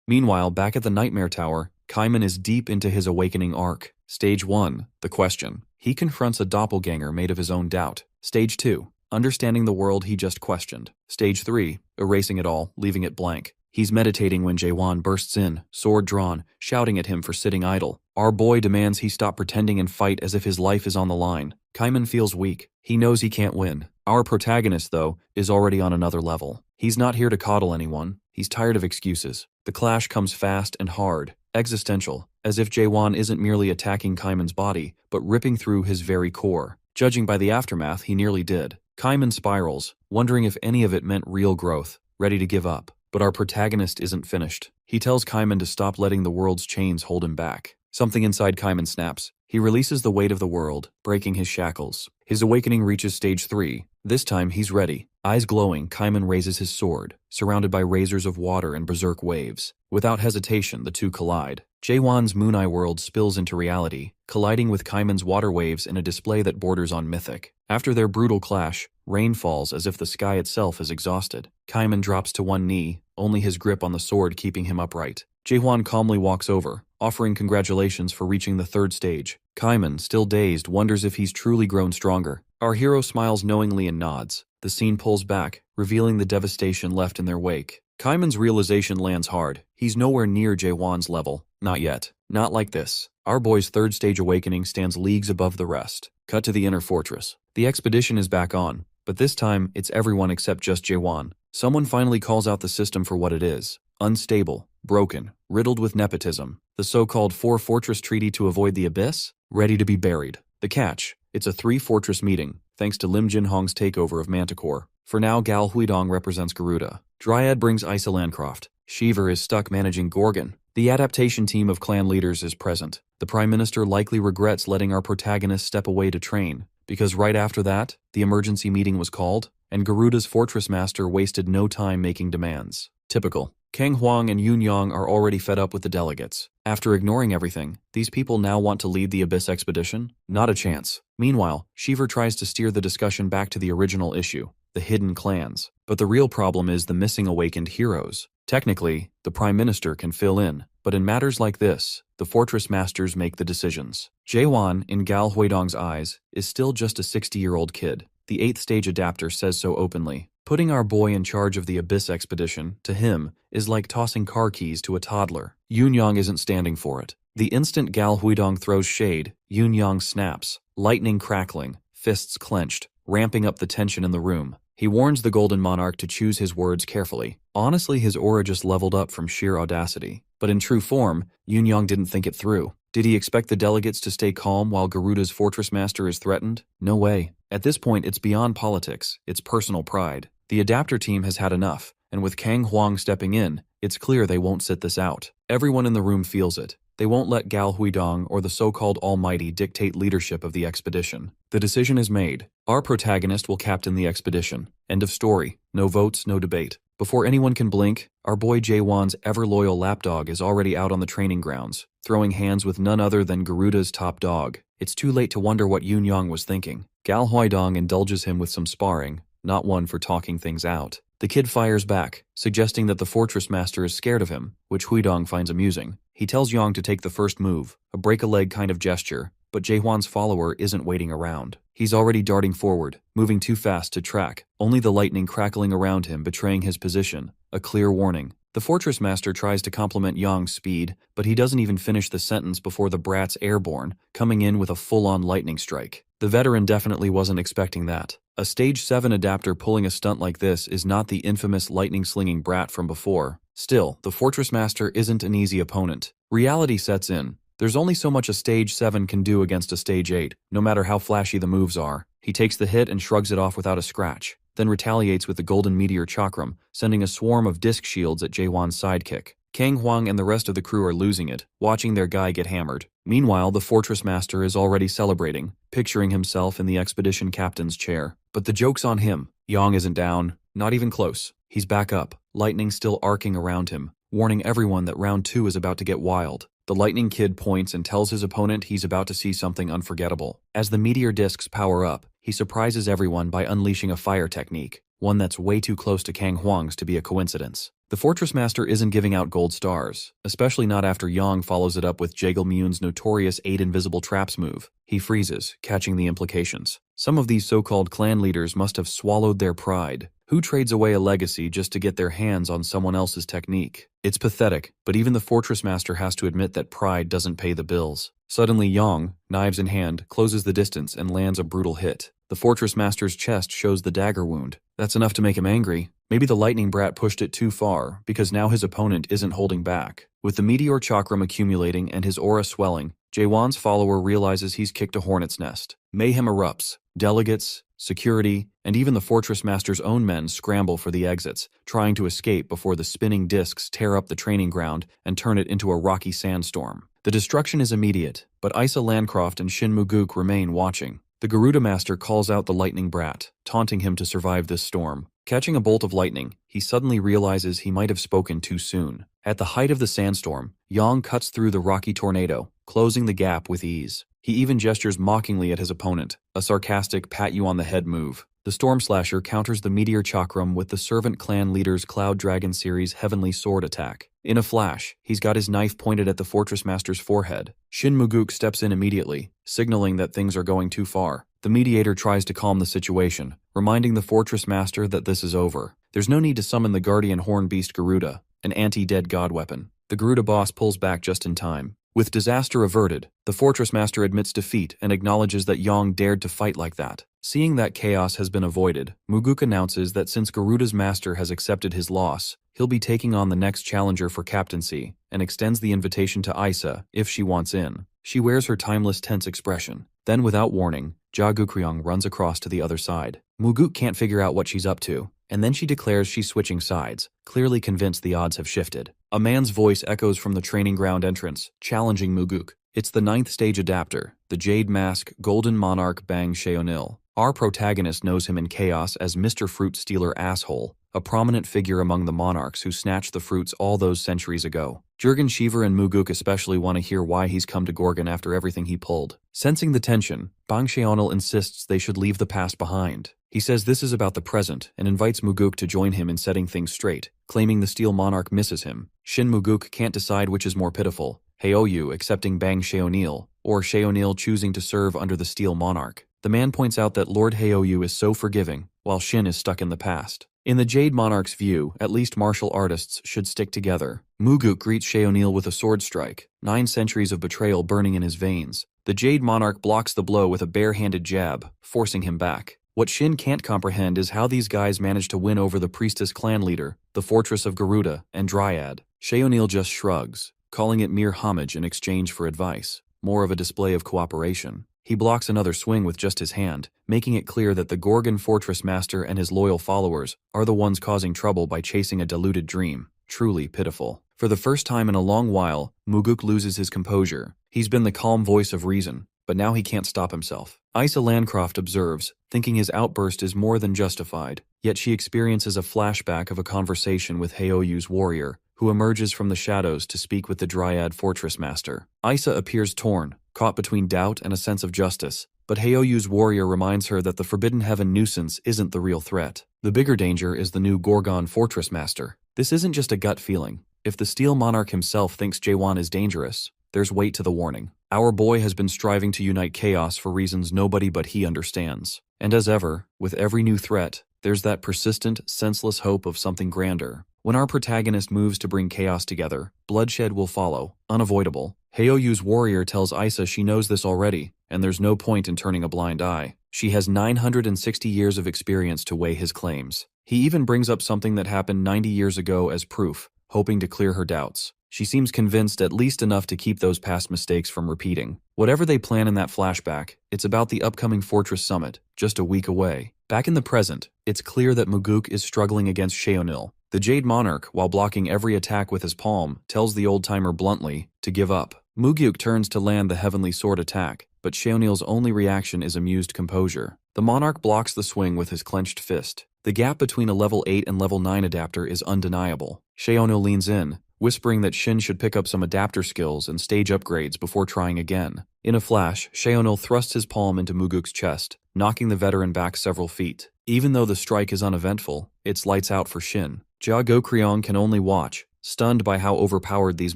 Meanwhile, back at the Nightmare Tower, Kaiman is deep into his awakening arc. Stage 1, the question. He confronts a doppelganger made of his own doubt. Stage 2, understanding the world he just questioned. Stage 3, erasing it all, leaving it blank. He's meditating when Jaewon bursts in, sword drawn, shouting at him for sitting idle. Our boy demands he stop pretending and fight as if his life is on the line. Kaiman feels weak. He knows he can't win. Our protagonist, though, is already on another level. He's not here to coddle anyone. He's tired of excuses. The clash comes fast and hard, existential, as if Jaewon isn't merely attacking Kaiman's body, but ripping through his very core. Judging by the aftermath, he nearly did. Kaiman spirals, wondering if any of it meant real growth, ready to give up. But our protagonist isn't finished. He tells Kaiman to stop letting the world's chains hold him back. Something inside Kaiman snaps. He releases the weight of the world, breaking his shackles. His awakening reaches stage 3. This time, he's ready. Eyes glowing, Kaiman raises his sword, surrounded by razors of water and berserk waves. Without hesitation, the two collide. Jaewon's Moon Eye world spills into reality, colliding with Kaiman's water waves in a display that borders on mythic. After their brutal clash, rain falls as if the sky itself is exhausted. Kaiman drops to one knee, only his grip on the sword keeping him upright. Jaewon calmly walks over, offering congratulations for reaching the 3rd stage. Kaiman, still dazed, wonders if he's truly grown stronger. Our hero smiles knowingly and nods. The scene pulls back, revealing the devastation left in their wake. Kaiman's realization lands hard. He's nowhere near Jaewon's level. Not yet. Not like this. Our boy's 3rd stage awakening stands leagues above the rest. Cut to the inner fortress. The expedition is back on, but this time it's everyone except just Jaewon. Someone finally calls out the system for what it is. Unstable, broken, riddled with nepotism. The so-called 4-fortress treaty to avoid the abyss? Ready to be buried. The catch? It's a 3-fortress meeting, thanks to Lim Jin-hong's takeover of Manticore. For now, Gal Huidong represents Garuda. Dryad brings Isa Landcroft. Shiver is stuck managing Gorgon. The adaptation team of clan leaders is present. The Prime Minister likely regrets letting our protagonist step away to train, because right after that, the emergency meeting was called, and Garuda's fortress master wasted no time making demands. Typical. Kang Huang and Yoon Yang are already fed up with the delegates. After ignoring everything, these people now want to lead the Abyss expedition? Not a chance. Meanwhile, Shiver tries to steer the discussion back to the original issue, the hidden clans. But the real problem is the missing awakened heroes. Technically, the Prime Minister can fill in, but in matters like this, the Fortress Masters make the decisions. Jaewon, in Gal Huidong's eyes, is still just a 60-year-old kid. The 8th stage adapter says so openly. Putting our boy in charge of the Abyss expedition, to him, is like tossing car keys to a toddler. Yoon Yang isn't standing for it. The instant Gal Huidong throws shade, Yoon Yang snaps, lightning crackling, fists clenched, ramping up the tension in the room. He warns the Golden Monarch to choose his words carefully. Honestly, his aura just leveled up from sheer audacity. But in true form, Yoon Yang didn't think it through. Did he expect the delegates to stay calm while Garuda's Fortress Master is threatened? No way. At this point, it's beyond politics. It's personal pride. The adapter team has had enough, and with Kang Huang stepping in, it's clear they won't sit this out. Everyone in the room feels it. They won't let Gal Huidong or the so-called Almighty dictate leadership of the expedition. The decision is made. Our protagonist will captain the expedition. End of story. No votes, no debate. Before anyone can blink, our boy Jaewon's ever-loyal lapdog is already out on the training grounds, throwing hands with none other than Garuda's top dog. It's too late to wonder what Yoon Yang was thinking. Gal Huidong indulges him with some sparring, not one for talking things out. The kid fires back, suggesting that the Fortress Master is scared of him, which Huidong finds amusing. He tells Yang to take the first move, a break-a-leg kind of gesture, but Jaehwan's follower isn't waiting around. He's already darting forward, moving too fast to track, only the lightning crackling around him betraying his position, a clear warning. The Fortress Master tries to compliment Yang's speed, but he doesn't even finish the sentence before the brat's airborne, coming in with a full-on lightning strike. The veteran definitely wasn't expecting that. A Stage 7 adapter pulling a stunt like this is not the infamous lightning-slinging brat from before. Still, the Fortress Master isn't an easy opponent. Reality sets in. There's only so much a Stage 7 can do against a Stage 8, no matter how flashy the moves are. He takes the hit and shrugs it off without a scratch, then retaliates with the Golden Meteor Chakram, sending a swarm of disc shields at Jaehwan's sidekick. Kang Huang and the rest of the crew are losing it, watching their guy get hammered. Meanwhile, the Fortress Master is already celebrating, picturing himself in the expedition captain's chair. But the joke's on him. Yang isn't down, not even close. He's back up, lightning still arcing around him, warning everyone that round 2 is about to get wild. The Lightning Kid points and tells his opponent he's about to see something unforgettable. As the meteor discs power up, he surprises everyone by unleashing a fire technique, one that's way too close to Kang Huang's to be a coincidence. The Fortress Master isn't giving out gold stars, especially not after Yang follows it up with Jaegil Myun's notorious 8 invisible traps move. He freezes, catching the implications. Some of these so-called clan leaders must have swallowed their pride. Who trades away a legacy just to get their hands on someone else's technique? It's pathetic, but even the Fortress Master has to admit that pride doesn't pay the bills. Suddenly Yang, knives in hand, closes the distance and lands a brutal hit. The Fortress Master's chest shows the dagger wound. That's enough to make him angry. Maybe the Lightning Brat pushed it too far, because now his opponent isn't holding back. With the meteor chakram accumulating and his aura swelling, Jaewon's follower realizes he's kicked a hornet's nest. Mayhem erupts. Delegates, security, and even the Fortress Master's own men scramble for the exits, trying to escape before the spinning discs tear up the training ground and turn it into a rocky sandstorm. The destruction is immediate, but Isa Landcroft and Shin Muguk remain watching. The Garuda Master calls out the Lightning Brat, taunting him to survive this storm. Catching a bolt of lightning, he suddenly realizes he might have spoken too soon. At the height of the sandstorm, Yang cuts through the rocky tornado, closing the gap with ease. He even gestures mockingly at his opponent, a sarcastic pat-you-on-the-head move. The Storm Slasher counters the Meteor Chakram with the Servant Clan leader's Cloud Dragon series Heavenly Sword attack. In a flash, he's got his knife pointed at the Fortress Master's forehead. Shin Muguk steps in immediately, signaling that things are going too far. The mediator tries to calm the situation, reminding the Fortress Master that this is over. There's no need to summon the Guardian Horn Beast Garuda, an anti-dead god weapon. The Garuda boss pulls back just in time. With disaster averted, the Fortress Master admits defeat and acknowledges that Yang dared to fight like that. Seeing that chaos has been avoided, Muguk announces that since Garuda's master has accepted his loss, he'll be taking on the next challenger for captaincy, and extends the invitation to Isa if she wants in. She wears her timeless tense expression. Then without warning, Ja Gukryong runs across to the other side. Muguk can't figure out what she's up to, and then she declares she's switching sides, clearly convinced the odds have shifted. A man's voice echoes from the training ground entrance, challenging Muguk. It's the 9th stage adapter, the Jade Mask Golden Monarch Bang Sheonil. Our protagonist knows him in Chaos as Mr. Fruit Stealer Asshole, a prominent figure among the monarchs who snatched the fruits all those centuries ago. Jurgen Shiver and Muguk especially want to hear why he's come to Gorgon after everything he pulled. Sensing the tension, Bang Sheonil insists they should leave the past behind. He says this is about the present and invites Muguk to join him in setting things straight, claiming the Steel Monarch misses him. Shin Muguk can't decide which is more pitiful, Heoyu accepting Bang Sheonil, or Sheonil choosing to serve under the Steel Monarch. The man points out that Lord Heoyu is so forgiving, while Shin is stuck in the past. In the Jade Monarch's view, at least martial artists should stick together. Muguk greets Sheonil with a sword strike, 9 centuries of betrayal burning in his veins. The Jade Monarch blocks the blow with a bare-handed jab, forcing him back. What Shin can't comprehend is how these guys managed to win over the Priestess clan leader, the Fortress of Garuda, and Dryad. Sheonil just shrugs, calling it mere homage in exchange for advice, more of a display of cooperation. He blocks another swing with just his hand, making it clear that the Gorgon Fortress Master and his loyal followers are the ones causing trouble by chasing a deluded dream. Truly pitiful. For the first time in a long while, Muguk loses his composure. He's been the calm voice of reason, but now he can't stop himself. Isa Landcroft observes, thinking his outburst is more than justified, yet she experiences a flashback of a conversation with Heoyu's warrior, who emerges from the shadows to speak with the Dryad Fortress Master. Isa appears torn, caught between doubt and a sense of justice, but Heoyu's warrior reminds her that the Forbidden Heaven nuisance isn't the real threat. The bigger danger is the new Gorgon Fortress Master. This isn't just a gut feeling. If the Steel Monarch himself thinks Jaewon is dangerous, there's weight to the warning. Our boy has been striving to unite chaos for reasons nobody but he understands. And as ever, with every new threat, there's that persistent, senseless hope of something grander. When our protagonist moves to bring chaos together, bloodshed will follow, unavoidable. Heoyu's warrior tells Isa she knows this already, and there's no point in turning a blind eye. She has 960 years of experience to weigh his claims. He even brings up something that happened 90 years ago as proof, hoping to clear her doubts. She seems convinced at least enough to keep those past mistakes from repeating. Whatever they plan in that flashback, it's about the upcoming Fortress Summit, just a week away. Back in the present, it's clear that Muguk is struggling against Sheonil. The Jade Monarch, while blocking every attack with his palm, tells the old-timer bluntly to give up. Muguk turns to land the Heavenly Sword attack, but Sheonil's only reaction is amused composure. The Monarch blocks the swing with his clenched fist. The gap between a level 8 and level 9 adapter is undeniable. Sheonil leans in, whispering that Shin should pick up some adapter skills and stage upgrades before trying again. In a flash, Cheonil thrusts his palm into Muguk's chest, knocking the veteran back several feet. Even though the strike is uneventful, it's lights out for Shin. Jia Gokryong can only watch, stunned by how overpowered these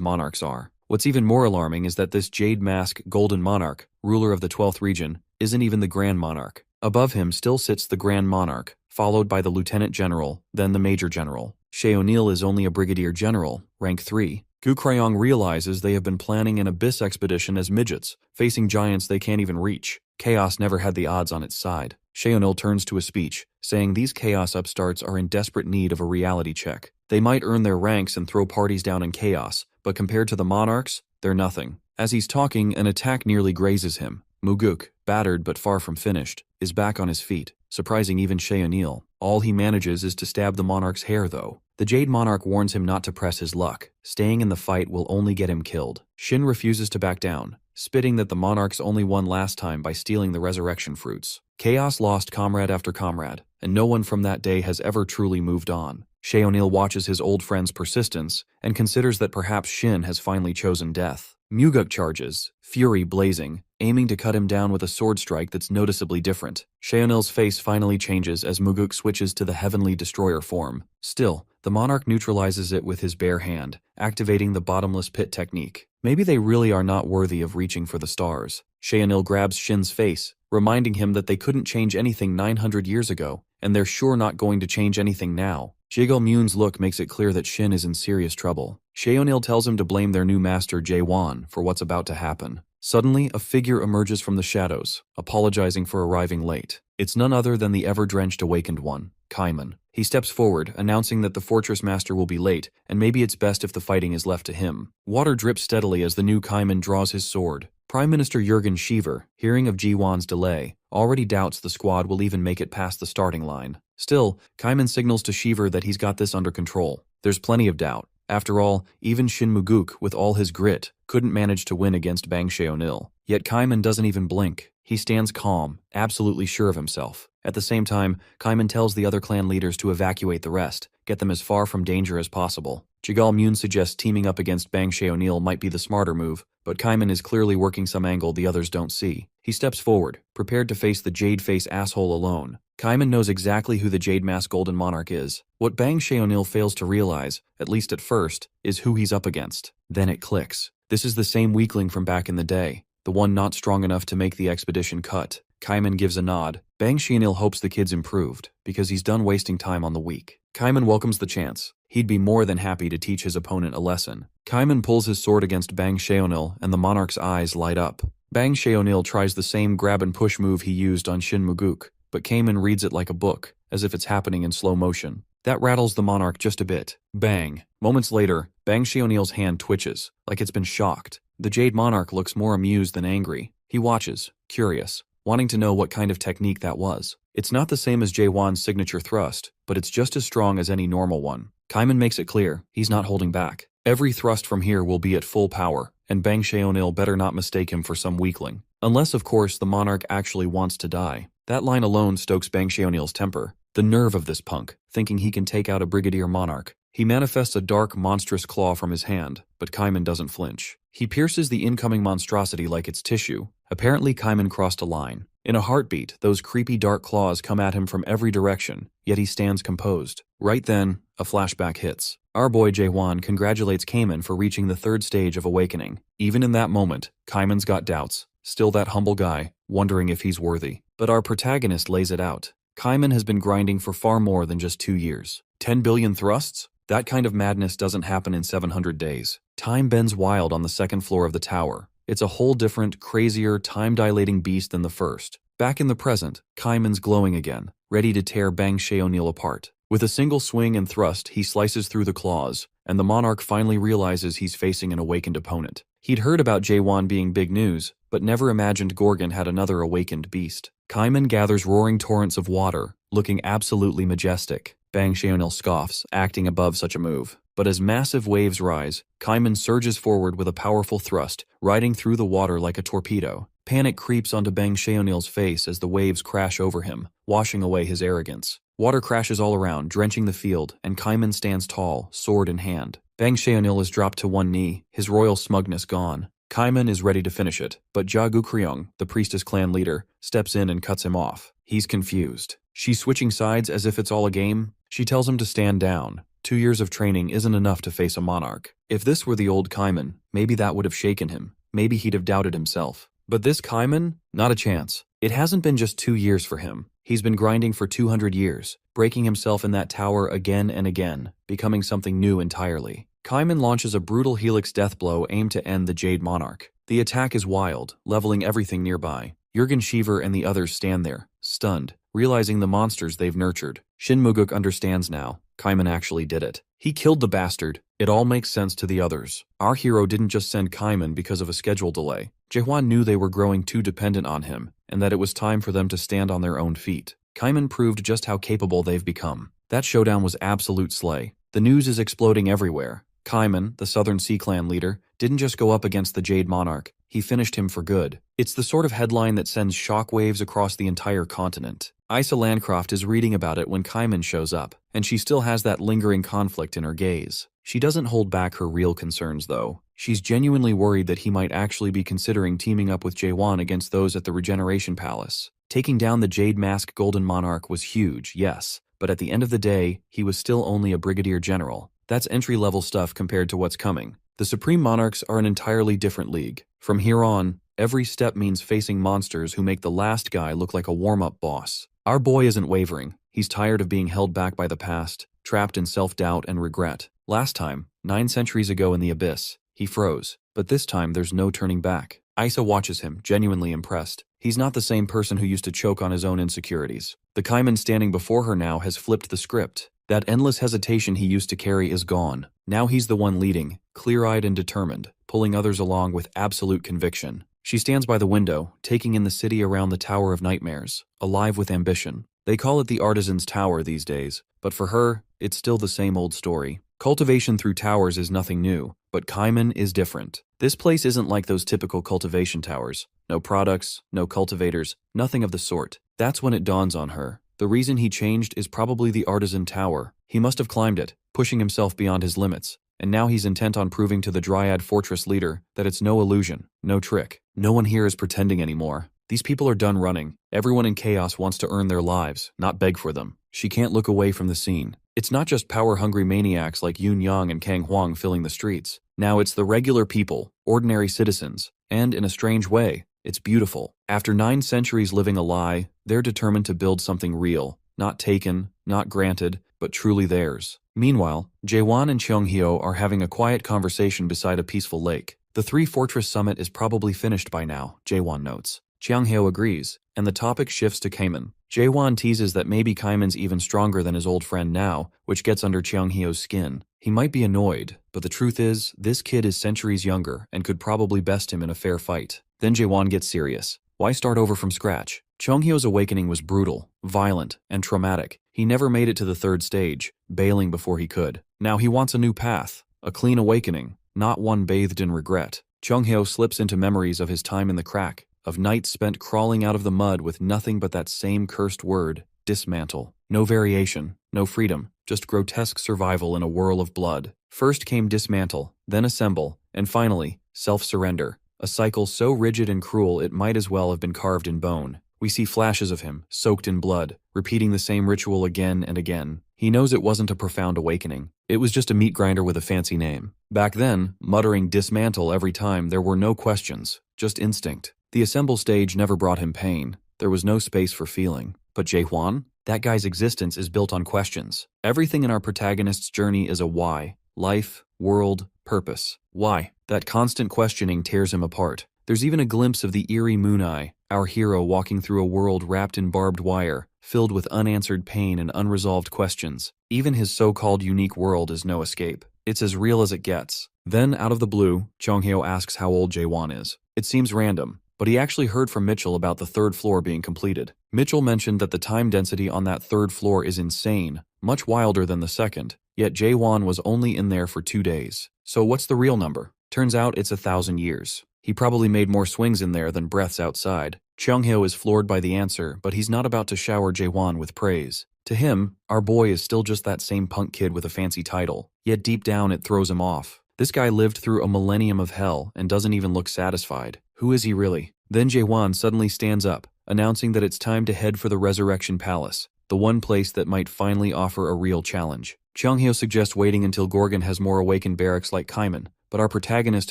monarchs are. What's even more alarming is that this Jade Mask Golden Monarch, ruler of the 12th region, isn't even the Grand Monarch. Above him still sits the Grand Monarch, followed by the Lieutenant General, then the Major General. Cheonil is only a Brigadier General, rank 3. Gokryong realizes they have been planning an abyss expedition as midgets, facing giants they can't even reach. Chaos never had the odds on its side. Cheonil turns to a speech, saying these chaos upstarts are in desperate need of a reality check. They might earn their ranks and throw parties down in chaos, but compared to the monarchs, they're nothing. As he's talking, an attack nearly grazes him. Muguk, battered but far from finished, is back on his feet, surprising even Cheonil. All he manages is to stab the monarch's hair, though. The Jade Monarch warns him not to press his luck. Staying in the fight will only get him killed. Shin refuses to back down, spitting that the monarchs only won last time by stealing the resurrection fruits. Chaos lost comrade after comrade, and no one from that day has ever truly moved on. Cheonil watches his old friend's persistence and considers that perhaps Shin has finally chosen death. Muguk charges, fury blazing, aiming to cut him down with a sword strike that's noticeably different. Cheonil's face finally changes as Muguk switches to the heavenly destroyer form. Still, the monarch neutralizes it with his bare hand, activating the bottomless pit technique. Maybe they really are not worthy of reaching for the stars. Cheonil grabs Shin's face, reminding him that they couldn't change anything 900 years ago, and they're sure not going to change anything now. Jiggle-Mun's look makes it clear that Shin is in serious trouble. Cheonil tells him to blame their new master Jae-won for what's about to happen. Suddenly, a figure emerges from the shadows, apologizing for arriving late. It's none other than the ever-drenched awakened one, Kaiman. He steps forward, announcing that the fortress master will be late, and maybe it's best if the fighting is left to him. Water drips steadily as the new Kaiman draws his sword. Prime Minister Jurgen Shiver, hearing of Ji-won's delay, already doubts the squad will even make it past the starting line. Still, Kaiman signals to Shiver that he's got this under control. There's plenty of doubt. After all, even Shin Muguk, with all his grit, couldn't manage to win against Bang Cheonil. Yet Kaiman doesn't even blink. He stands calm, absolutely sure of himself. At the same time, Kaiman tells the other clan leaders to evacuate the rest, get them as far from danger as possible. Jiggle-Mun suggests teaming up against Bang Cheonil might be the smarter move, but Kaiman is clearly working some angle the others don't see. He steps forward, prepared to face the Jade Face asshole alone. Kaiman knows exactly who the Jade Mask Golden Monarch is. What Bang Cheonil fails to realize, at least at first, is who he's up against. Then it clicks. This is the same weakling from back in the day, the one not strong enough to make the expedition cut. Kaiman gives a nod. Bang Cheonil hopes the kid's improved, because he's done wasting time on the weak. Kaiman welcomes the chance. He'd be more than happy to teach his opponent a lesson. Kaiman pulls his sword against Bang Cheonil, and the monarch's eyes light up. Bang Cheonil tries the same grab-and-push move he used on Shin Muguk, but Kaiman reads it like a book, as if it's happening in slow motion. That rattles the monarch just a bit. Bang. Moments later, Bang Cheonil's hand twitches, like it's been shocked. The Jade Monarch looks more amused than angry. He watches, curious, wanting to know what kind of technique that was. It's not the same as Jae-won's signature thrust, but it's just as strong as any normal one. Kaiman makes it clear, he's not holding back. Every thrust from here will be at full power, and Bang Cheonil better not mistake him for some weakling. Unless, of course, the monarch actually wants to die. That line alone stokes Bang Cheonil's temper. The nerve of this punk, thinking he can take out a brigadier monarch. He manifests a dark, monstrous claw from his hand, but Kaiman doesn't flinch. He pierces the incoming monstrosity like it's tissue. Apparently, Kaiman crossed a line. In a heartbeat, those creepy dark claws come at him from every direction, yet he stands composed. Right then, a flashback hits. Our boy Jae-won congratulates Kaiman for reaching the 3rd stage of awakening. Even in that moment, Kaiman's got doubts. Still that humble guy, wondering if he's worthy. But our protagonist lays it out. Kaiman has been grinding for far more than just 2 years. 10 billion thrusts? That kind of madness doesn't happen in 700 days. Time bends wild on the 2nd floor of the tower. It's a whole different, crazier, time-dilating beast than the first. Back in the present, Kaiman's glowing again, ready to tear Bang Cheonil apart. With a single swing and thrust, he slices through the claws, and the monarch finally realizes he's facing an awakened opponent. He'd heard about Jae-won being big news, but never imagined Gorgon had another awakened beast. Kaiman gathers roaring torrents of water, looking absolutely majestic. Bang Cheonil scoffs, acting above such a move. But as massive waves rise, Kaiman surges forward with a powerful thrust, riding through the water like a torpedo. Panic creeps onto Bang Cheonil's face as the waves crash over him, washing away his arrogance. Water crashes all around, drenching the field, and Kaiman stands tall, sword in hand. Bang Xianil is dropped to one knee, his royal smugness gone. Kaiman is ready to finish it, but Jia Gukryong, the priestess clan leader, steps in and cuts him off. He's confused. She's switching sides as if it's all a game. She tells him to stand down. 2 years of training isn't enough to face a monarch. If this were the old Kaiman, maybe that would have shaken him. Maybe he'd have doubted himself. But this Kaiman? Not a chance. It hasn't been just 2 years for him. He's been grinding for 200 years, breaking himself in that tower again and again, becoming something new entirely. Kaiman launches a brutal helix death blow aimed to end the Jade Monarch. The attack is wild, leveling everything nearby. Jurgen Shiver and the others stand there, stunned, realizing the monsters they've nurtured. Shin Muguk understands now. Kaiman actually did it. He killed the bastard. It all makes sense to the others. Our hero didn't just send Kaiman because of a schedule delay. Jaehwan knew they were growing too dependent on him, and that it was time for them to stand on their own feet. Kaiman proved just how capable they've become. That showdown was absolute slay. The news is exploding everywhere. Kaiman, the Southern Sea Clan leader, didn't just go up against the Jade Monarch, he finished him for good. It's the sort of headline that sends shockwaves across the entire continent. Isa Landcroft is reading about it when Kaiman shows up, and she still has that lingering conflict in her gaze. She doesn't hold back her real concerns, though. She's genuinely worried that he might actually be considering teaming up with Jaehwan against those at the Regeneration Palace. Taking down the Jade Mask Golden Monarch was huge, yes, but at the end of the day, he was still only a brigadier general. That's entry-level stuff compared to what's coming. The Supreme Monarchs are an entirely different league. From here on, every step means facing monsters who make the last guy look like a warm-up boss. Our boy isn't wavering. He's tired of being held back by the past, trapped in self-doubt and regret. Last time, 9 centuries ago in the Abyss, he froze, but this time there's no turning back. Isa watches him, genuinely impressed. He's not the same person who used to choke on his own insecurities. The Kaiman standing before her now has flipped the script. That endless hesitation he used to carry is gone. Now he's the one leading, clear-eyed and determined, pulling others along with absolute conviction. She stands by the window, taking in the city around the Tower of Nightmares, alive with ambition. They call it the Artisan's Tower these days, but for her, it's still the same old story. Cultivation through towers is nothing new, but Kaiman is different. This place isn't like those typical cultivation towers. No products, no cultivators, nothing of the sort. That's when it dawns on her. The reason he changed is probably the Artisan Tower. He must have climbed it, pushing himself beyond his limits, and now he's intent on proving to the Dryad Fortress leader that it's no illusion, no trick. No one here is pretending anymore. These people are done running. Everyone in Chaos wants to earn their lives, not beg for them. She can't look away from the scene. It's not just power-hungry maniacs like Yun Yang and Kang Huang filling the streets. Now it's the regular people, ordinary citizens, and in a strange way, it's beautiful. After 9 centuries living a lie, they're determined to build something real, not taken, not granted, but truly theirs. Meanwhile, Jaehwan and Cheonghyo are having a quiet conversation beside a peaceful lake. The 3-fortress summit is probably finished by now, Jaehwan notes. Cheonghyo agrees, and the topic shifts to Kaiman. Jaehwan teases that maybe Kaiman's even stronger than his old friend now, which gets under Cheonghyo's skin. He might be annoyed, but the truth is, this kid is centuries younger and could probably best him in a fair fight. Then Jaehwan gets serious. Why start over from scratch? Cheonghyo's awakening was brutal, violent, and traumatic. He never made it to the 3rd stage, bailing before he could. Now he wants a new path, a clean awakening, not one bathed in regret. Cheonghyo slips into memories of his time in the crack, of nights spent crawling out of the mud with nothing but that same cursed word, dismantle. No variation, no freedom, just grotesque survival in a whirl of blood. First came dismantle, then assemble, and finally, self-surrender. A cycle so rigid and cruel it might as well have been carved in bone. We see flashes of him, soaked in blood, repeating the same ritual again and again. He knows it wasn't a profound awakening. It was just a meat grinder with a fancy name. Back then, muttering dismantle every time, there were no questions, just instinct. The assemble stage never brought him pain. There was no space for feeling. But Jaehwan? That guy's existence is built on questions. Everything in our protagonist's journey is a why. Life, world, purpose. Why? That constant questioning tears him apart. There's even a glimpse of the eerie Moon Eye, our hero walking through a world wrapped in barbed wire, filled with unanswered pain and unresolved questions. Even his so-called unique world is no escape. It's as real as it gets. Then, out of the blue, Cheonghyo asks how old Jaehwan is. It seems random, but he actually heard from Mitchell about the 3rd floor being completed. Mitchell mentioned that the time density on that 3rd floor is insane, much wilder than the 2nd, yet Jaehwan was only in there for 2 days. So what's the real number? Turns out it's 1,000 years. He probably made more swings in there than breaths outside. Cheonghyo is floored by the answer, but he's not about to shower Jaehwan with praise. To him, our boy is still just that same punk kid with a fancy title, yet deep down it throws him off. This guy lived through a millennium of hell and doesn't even look satisfied. Who is he really? Then Jae-won suddenly stands up, announcing that it's time to head for the Resurrection Palace, the one place that might finally offer a real challenge. Chung-hyo suggests waiting until Gorgon has more awakened barracks like Kaiman, but our protagonist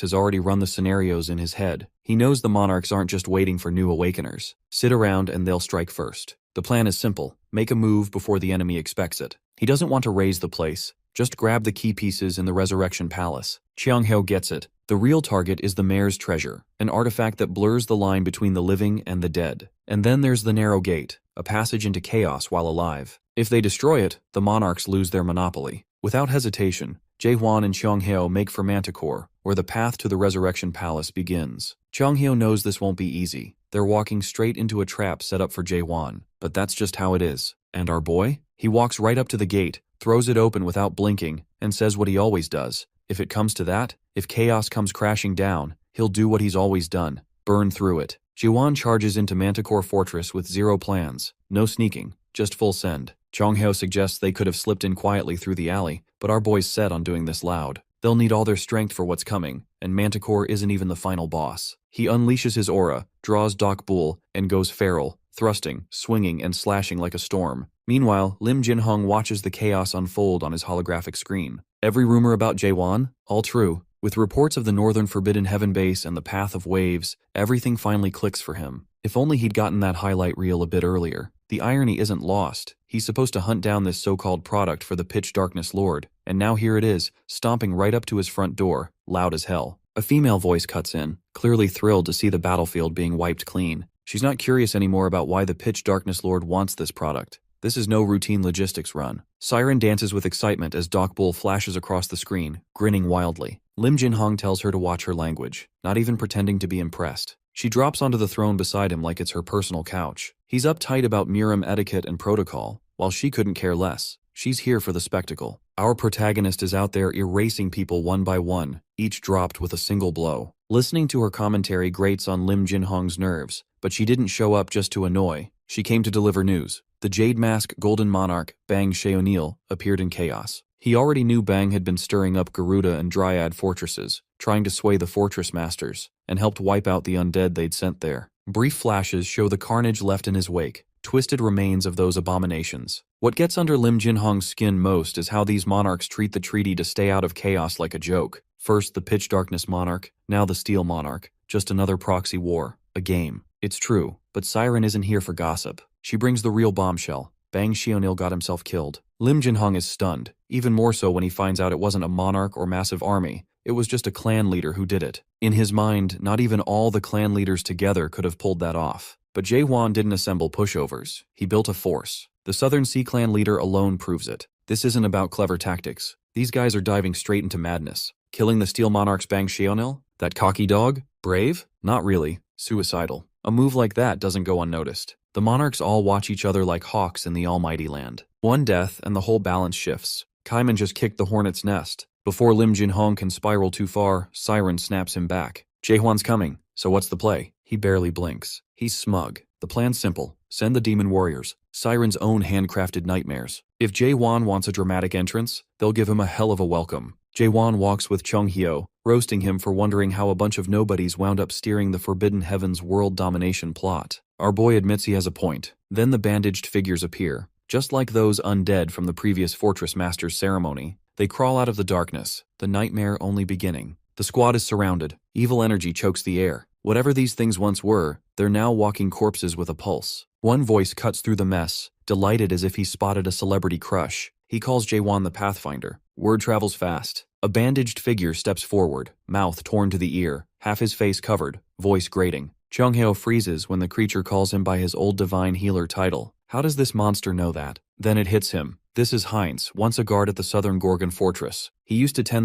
has already run the scenarios in his head. He knows the monarchs aren't just waiting for new awakeners. Sit around and they'll strike first. The plan is simple: make a move before the enemy expects it. He doesn't want to raise the place, just grab the key pieces in the Resurrection Palace. Chung-hyo gets it. The real target is the Mayor's Treasure, an artifact that blurs the line between the living and the dead. And then there's the Narrow Gate, a passage into chaos while alive. If they destroy it, the monarchs lose their monopoly. Without hesitation, Jae-hwan and Chung-hyo make for Manticore, where the path to the Resurrection Palace begins. Chung-hyo knows this won't be easy. They're walking straight into a trap set up for Jae-hwan, but that's just how it is. And our boy? He walks right up to the gate, throws it open without blinking, and says what he always does. If it comes to that, if chaos comes crashing down, he'll do what he's always done: burn through it. Jae-hwan charges into Manticore Fortress with zero plans. No sneaking, just full send. Chung-hyo suggests they could have slipped in quietly through the alley, but our boy's set on doing this loud. They'll need all their strength for what's coming, and Manticore isn't even the final boss. He unleashes his aura, draws Doc Bull, and goes feral, thrusting, swinging, and slashing like a storm. Meanwhile, Lim Jin-hong watches the chaos unfold on his holographic screen. Every rumor about Jae-won? All true. With reports of the Northern Forbidden Heaven base and the Path of Waves, everything finally clicks for him. If only he'd gotten that highlight reel a bit earlier. The irony isn't lost. He's supposed to hunt down this so-called product for the Pitch Darkness Lord, and now here it is, stomping right up to his front door, loud as hell. A female voice cuts in, clearly thrilled to see the battlefield being wiped clean. She's not curious anymore about why the Pitch Darkness Lord wants this product. This is no routine logistics run. Siren dances with excitement as Doc Bull flashes across the screen, grinning wildly. Lim Jin-hong tells her to watch her language, not even pretending to be impressed. She drops onto the throne beside him like it's her personal couch. He's uptight about Miram etiquette and protocol, while she couldn't care less. She's here for the spectacle. Our protagonist is out there erasing people one by one, each dropped with a single blow. Listening to her commentary grates on Lim Jin-hong's nerves, but she didn't show up just to annoy. She came to deliver news. The Jade Mask Golden Monarch, Bang Sheonil, appeared in chaos. He already knew Bang had been stirring up Garuda and Dryad fortresses, trying to sway the fortress masters, and helped wipe out the undead they'd sent there. Brief flashes show the carnage left in his wake, twisted remains of those abominations. What gets under Lim Jin-hong's skin most is how these monarchs treat the treaty to stay out of chaos like a joke. First the Pitch Darkness Monarch, now the Steel Monarch, just another proxy war, a game. It's true, but Siren isn't here for gossip. She brings the real bombshell. Bang Sheonil got himself killed. Lim Jin-hong is stunned, even more so when he finds out it wasn't a monarch or massive army. It was just a clan leader who did it. In his mind, not even all the clan leaders together could have pulled that off. But Jae-hwan didn't assemble pushovers. He built a force. The Southern Sea Clan leader alone proves it. This isn't about clever tactics. These guys are diving straight into madness. Killing the Steel Monarch's Bang Sheonil? That cocky dog? Brave? Not really. Suicidal. A move like that doesn't go unnoticed. The monarchs all watch each other like hawks in the almighty land. One death and the whole balance shifts. Kaiman just kicked the hornet's nest. Before Lim Jin-hong can spiral too far, Siren snaps him back. Jae-hwan's coming, so what's the play? He barely blinks. He's smug. The plan's simple. Send the demon warriors. Siren's own handcrafted nightmares. If Jae-hwan wants a dramatic entrance, they'll give him a hell of a welcome. Jae-hwan walks with Chung-hyo, roasting him for wondering how a bunch of nobodies wound up steering the Forbidden Heavens world domination plot. Our boy admits he has a point. Then the bandaged figures appear. Just like those undead from the previous Fortress Master's ceremony, they crawl out of the darkness, the nightmare only beginning. The squad is surrounded. Evil energy chokes the air. Whatever these things once were, they're now walking corpses with a pulse. One voice cuts through the mess, delighted as if he spotted a celebrity crush. He calls Jae-hwan the Pathfinder. Word travels fast. A bandaged figure steps forward, mouth torn to the ear, half his face covered, voice grating. Chung-hyo freezes when the creature calls him by his old divine healer title. How does this monster know that? Then it hits him. This is Heinz, once a guard at the Southern Gorgon Fortress. He used to tend